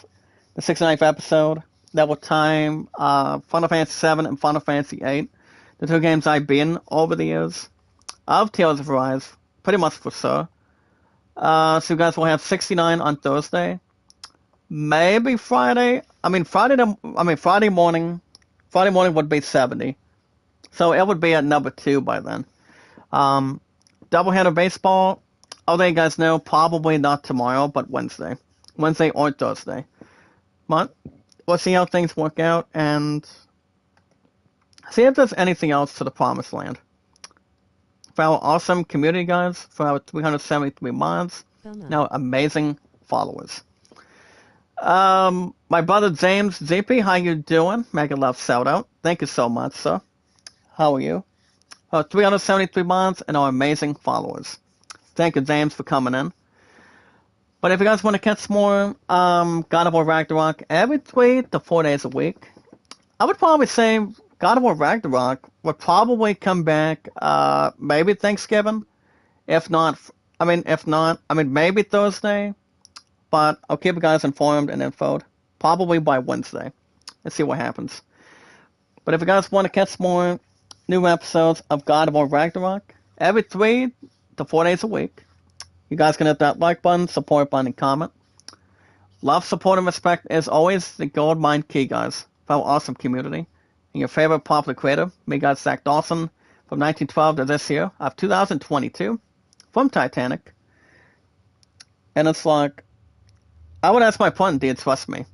the 69th episode that will time Final Fantasy 7 and Final Fantasy 8, the two games I've been over the years of Tales of Arise, pretty much for sure. So you guys will have 69 on Thursday. Maybe Friday. Friday morning. Friday morning would be 70. So it would be at number 2 by then. Doubleheader baseball. I'll let you guys know, probably not tomorrow, but Wednesday. Wednesday or Thursday. But we'll see how things work out and see if there's anything else to the Promised Land. For our awesome community, guys, for our 373 mods, now amazing followers. My brother James ZP, how you doing? Mega love shout out. Thank you so much, sir. How are you? 373 mods and our amazing followers. Thank you, James, for coming in. But if you guys want to catch more God of War Ragnarok every 3 to 4 days a week, I would probably say God of War Ragnarok would probably come back maybe Thanksgiving. If not, maybe Thursday. But I'll keep you guys informed and infoed, probably by Wednesday. Let's see what happens. But if you guys want to catch more new episodes of God of War Ragnarok every 3 to 4 days a week, you guys can hit that like button, support button, and comment. Love, support, and respect is always the gold mine key, guys, for our awesome community. And your favorite popular creator, me, guys, Zach Dawson, from 1912 to this year of 2022, from Titanic. And it's like, I would ask my opponent, do you trust me?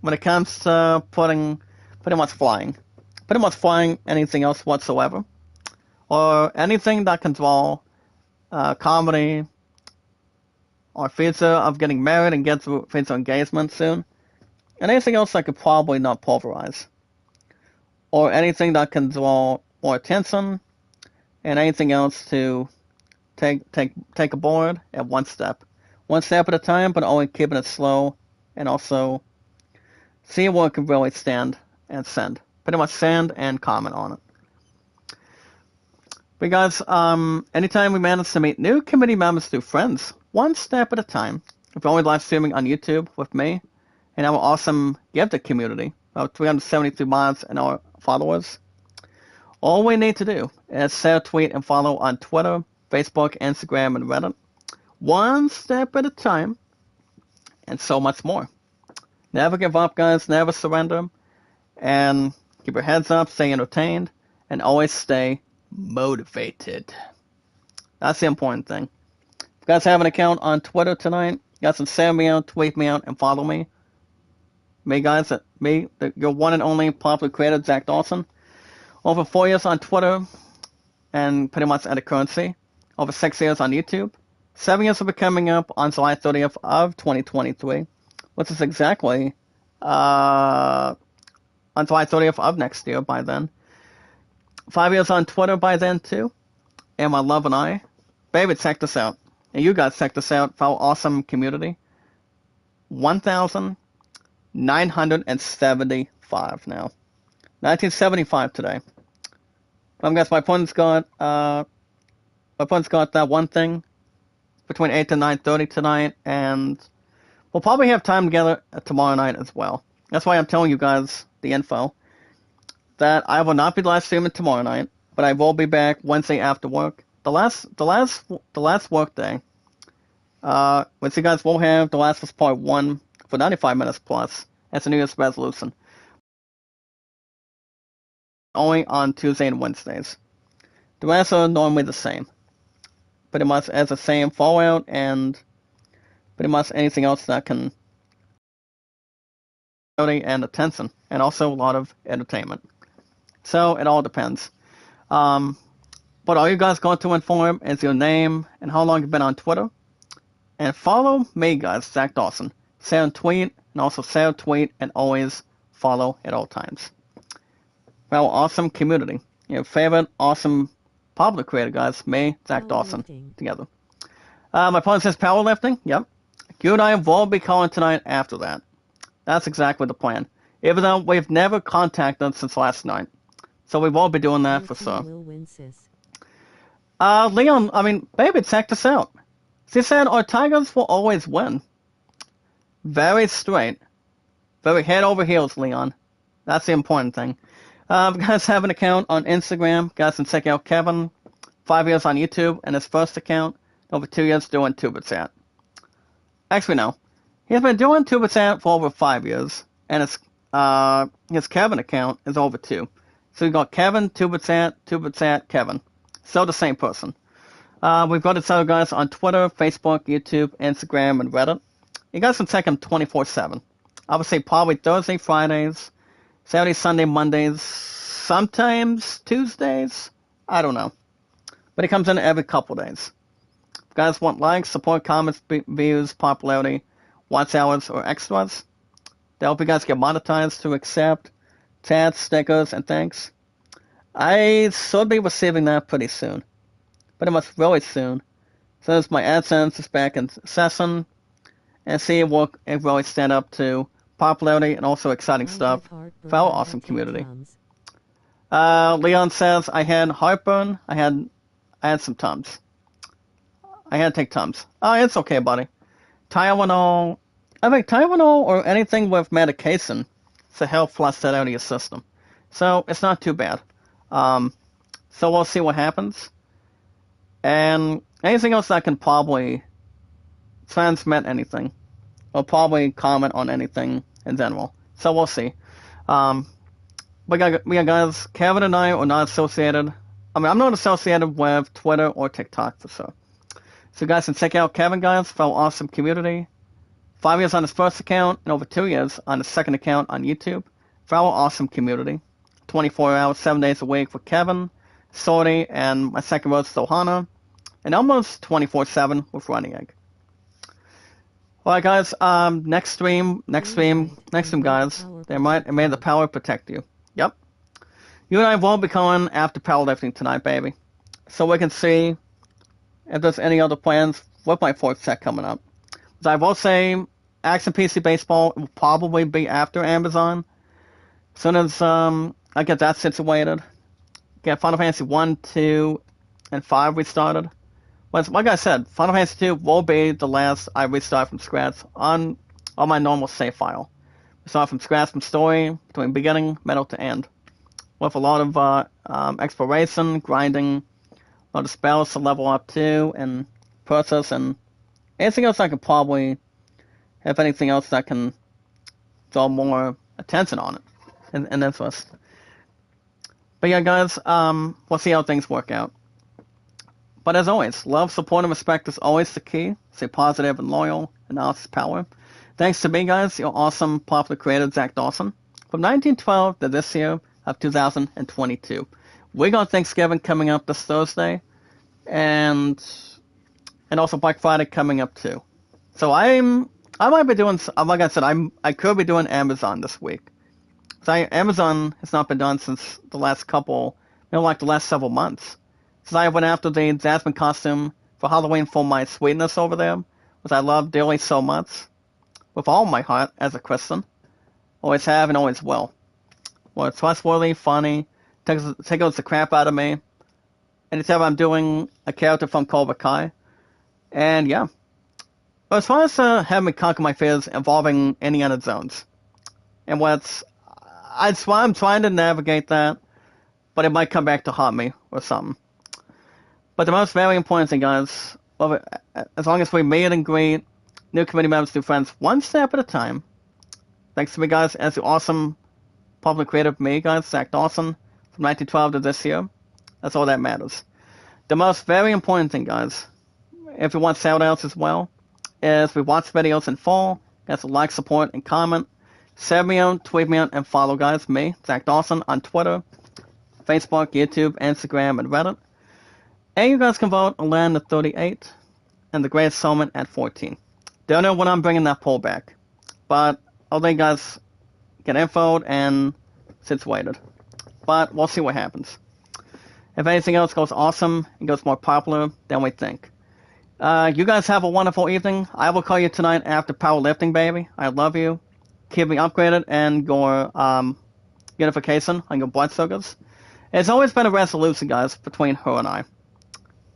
When it comes to pretty much flying. Pretty much flying anything else whatsoever. Or anything that can draw comedy, or future of getting married and get through future engagement soon. And anything else that could probably not pulverize. Or anything that can draw more attention, and anything else to take aboard at one step. One step at a time, but only keeping it slow, and also see where it can really stand and send. Pretty much send and comment on it. But guys, anytime we manage to meet new committee members through friends, one step at a time. If you're only live streaming on YouTube with me and our awesome gifted community of 373 mods and our followers, all we need to do is share, tweet, and follow on Twitter, Facebook, Instagram, and Reddit. One step at a time, and so much more. Never give up, guys. Never surrender. And keep your heads up, stay entertained, and always stay motivated. That's the important thing. If you guys have an account on Twitter tonight, you guys can send me out, tweet me out, and follow me. Your one and only popular creator, Zach Dawson. Over 4 years on Twitter, and pretty much at a currency. Over 6 years on YouTube. 7 years will be coming up on July 30th of 2023, which is exactly on July 30th of next year by then. 5 years on Twitter by then too. And my love and I. Baby, check this out. And you guys check this out for our awesome community. 1,975 now. 1975 today. I guess my opponent's got that one thing between 8 to 9:30 tonight, and we'll probably have time together tomorrow night as well. That's why I'm telling you guys the info. That I will not be live streaming tomorrow night, but I will be back Wednesday after work. The last work day. Which you guys will have. The last was part 1 for 95 minutes plus. That's a New Year's resolution. Only on Tuesday and Wednesdays. The rest are normally the same. Pretty much as the same Fallout and pretty much anything else that can and attention, and also a lot of entertainment. So it all depends. But all you guys going to inform is your name and how long you've been on Twitter. And follow me, guys, Zach Dawson. Share and tweet, and also share, tweet, and always follow at all times. Well, awesome community. Your favorite awesome popular creator, guys. Me, Zach Dawson, together. My opponent says powerlifting. Yep. You and I will be calling tonight after that. That's exactly the plan. Even though we've never contacted since last night. So we will be doing that for sure. Leon, baby, check this out. She said our Tigers will always win. Very straight. Very head over heels, Leon. That's the important thing. You guys have an account on Instagram. You guys can check out Kevin. 5 years on YouTube, and his first account. Over 2 years doing TuberChat. Actually, no. He's been doing TuberChat for over 5 years. And his Kevin account is over 2. So we got Kevin, TuberChat, Kevin. Still the same person. We've got each other, guys, on Twitter, Facebook, YouTube, Instagram, and Reddit. You guys can check him 24/7. I would say probably Thursday, Fridays, Saturday, Sunday, Mondays, sometimes Tuesdays. I don't know. But he comes in every couple days. If you guys want likes, support, comments, views, popularity, watch hours, or extras, to help you guys get monetized to accept chats, stickers, and thanks. I should be receiving that pretty soon. Pretty much really soon. Since my AdSense is back in session, and see what it really stand up to popularity and also exciting stuff for our awesome community. Leon says I had heartburn. I had some Tums. I had to take Tums. Oh, it's okay, buddy. Tylenol. Tylenol or anything with medication to help flush that out of your system. So it's not too bad. So we'll see what happens. And anything else that can probably transmit anything. or probably comment on anything in general. So we'll see. Um, but guys, Kevin and I are not associated. I mean, I'm not associated with Twitter or TikTok for sure. So you guys can check out Kevin, guys, for our awesome community. 5 years on his first account and over 2 years on his second account on YouTube for our awesome community. 24 hours, 7 days a week with Kevin, Sorty, and my second road, Sohana, and almost 24/7 with Running Egg. Alright guys, next stream, guys. May the power protect you. Yep. You and I will be going after powerlifting tonight, baby. So we can see if there's any other plans with my fourth set coming up. So I will say, Action PC Baseball will probably be after Amazon. As soon as I get that situated. Get Final Fantasy 1, 2, and 5 restarted. Well, like I said, Final Fantasy 2 will be the last I restart from scratch on my normal save file. Start from scratch from story, between beginning, middle to end. With a lot of exploration, grinding, a lot of spells to level up to, and process, and anything else I could probably, if anything else that can draw more attention on it. And that's what's. But yeah, guys, we'll see how things work out. But as always, love, support, and respect is always the key. Stay positive and loyal, and knowledge is power. Thanks to me, guys, your awesome popular creator, Zach Dawson. From 1912 to this year of 2022. We got Thanksgiving coming up this Thursday, and also Black Friday coming up too. So I might be doing, like I said, I could be doing Amazon this week. So Amazon has not been done since the last couple, like the last several months. Since I went after the Jasmine costume for Halloween for my sweetness over there, which I love dearly so much, with all my heart as a Christian. Always have and always will. Well, it's trustworthy, funny, tickles the crap out of me. Anytime I'm doing a character from Cobra Kai. And yeah. But as far as having me conquer my fears involving Indiana Jones, and I'm trying to navigate that, but it might come back to haunt me or something. But the most very important thing, guys, as long as we meet and greet new community members, new friends, one step at a time. Thanks to me, guys, as the awesome public creator of me, guys, Zach Dawson, from 1912 to this year. That's all that matters. The most very important thing, guys, if you want shout-outs as well, is we watch videos in full, guys, like, support, and comment. Send me on, tweet me on, and follow, guys, me, Zach Dawson, on Twitter, Facebook, YouTube, Instagram, and Reddit. And you guys can vote on Land at 38 and The Greatest Showman at 14. Don't know when I'm bringing that poll back, but I'll let you guys get infoed and situated. But we'll see what happens. If anything else goes awesome and goes more popular than we think. You guys have a wonderful evening. I will call you tonight after powerlifting, baby. I love you. Keep me upgraded and your unification on your blood sugars. It's always been a resolution, guys, between her and I.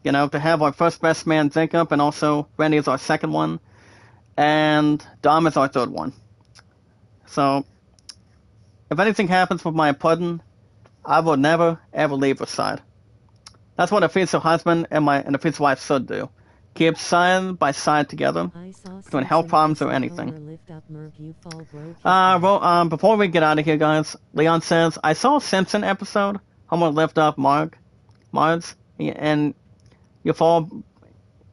You know, to have our first best man Jacob, and also Randy is our second one, and Dom is our third one. So, if anything happens with my pudding, I will never, ever leave her side. That's what a future husband and a future wife should do. Keep side by side together, between health problems or anything. Before we get out of here, guys, Leon says, I saw a Simpson episode, I'm gonna lift up Marge, and you fall,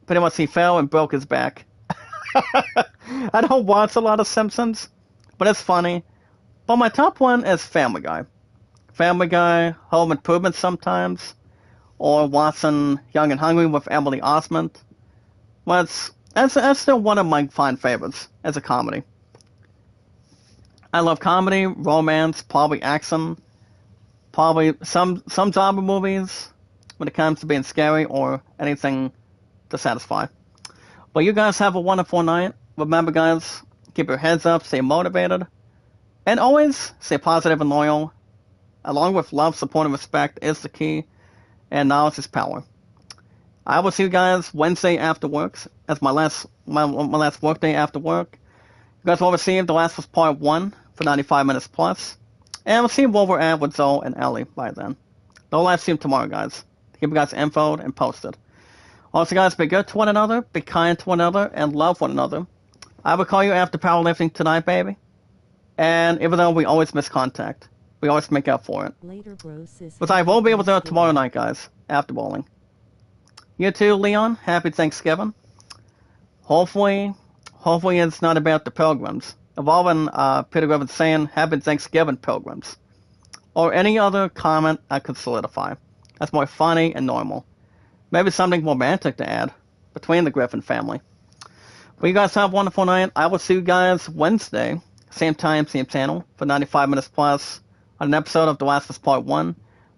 pretty much he fell and broke his back. I don't watch a lot of Simpsons, but it's funny. But my top one is Family Guy. Family Guy, Home Improvement sometimes, or watching Young and Hungry with Emily Osment. Well, that's still one of my fine favorites as a comedy. I love comedy, romance, probably action, probably some zombie movies when it comes to being scary or anything to satisfy. But you guys have a wonderful night. Remember, guys, keep your heads up, stay motivated, and always stay positive and loyal. Along with love, support, and respect is the key, and knowledge is power. I will see you guys Wednesday after work, as my last work day after work. You guys will receive The Last of Us Part 1 for 95 minutes plus, and we'll see where we're at with Zoe and Ellie by then. No live stream tomorrow, guys. Keep you guys infoed and posted. Also, guys, be good to one another, be kind to one another, and love one another. I will call you after powerlifting tonight, baby. And even though we always miss contact, we always make up for it.
Later, bro, sis.
But I will be able to do it tomorrow night, guys, after bowling. You too, Leon. Happy Thanksgiving. Hopefully it's not about the pilgrims. Evolving Peter Griffin saying Happy Thanksgiving, pilgrims. Or any other comment I could solidify. That's more funny and normal. Maybe something romantic to add between the Griffin family. But you guys have a wonderful night. I will see you guys Wednesday, same time, same channel, for 95 minutes plus, on an episode of The Last of Us Part 1.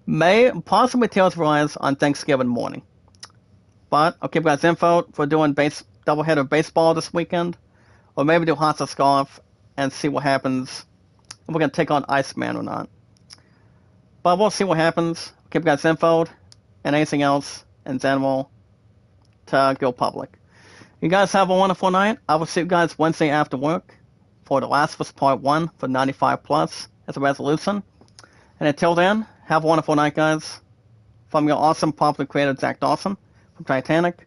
May possibly Tales of Rise on Thanksgiving morning. But I'll give you guys info for doing doubleheader baseball this weekend, or maybe do hot sauce golf and see what happens if we're going to take on Iceman or not. But we'll see what happens. I'll give you guys info and anything else in general to go public. You guys have a wonderful night. I will see you guys Wednesday after work for The Last of Us Part 1 for 95 plus as a resolution. And until then, have a wonderful night, guys. From your awesome popular creator, Zach Dawson, from Titanic,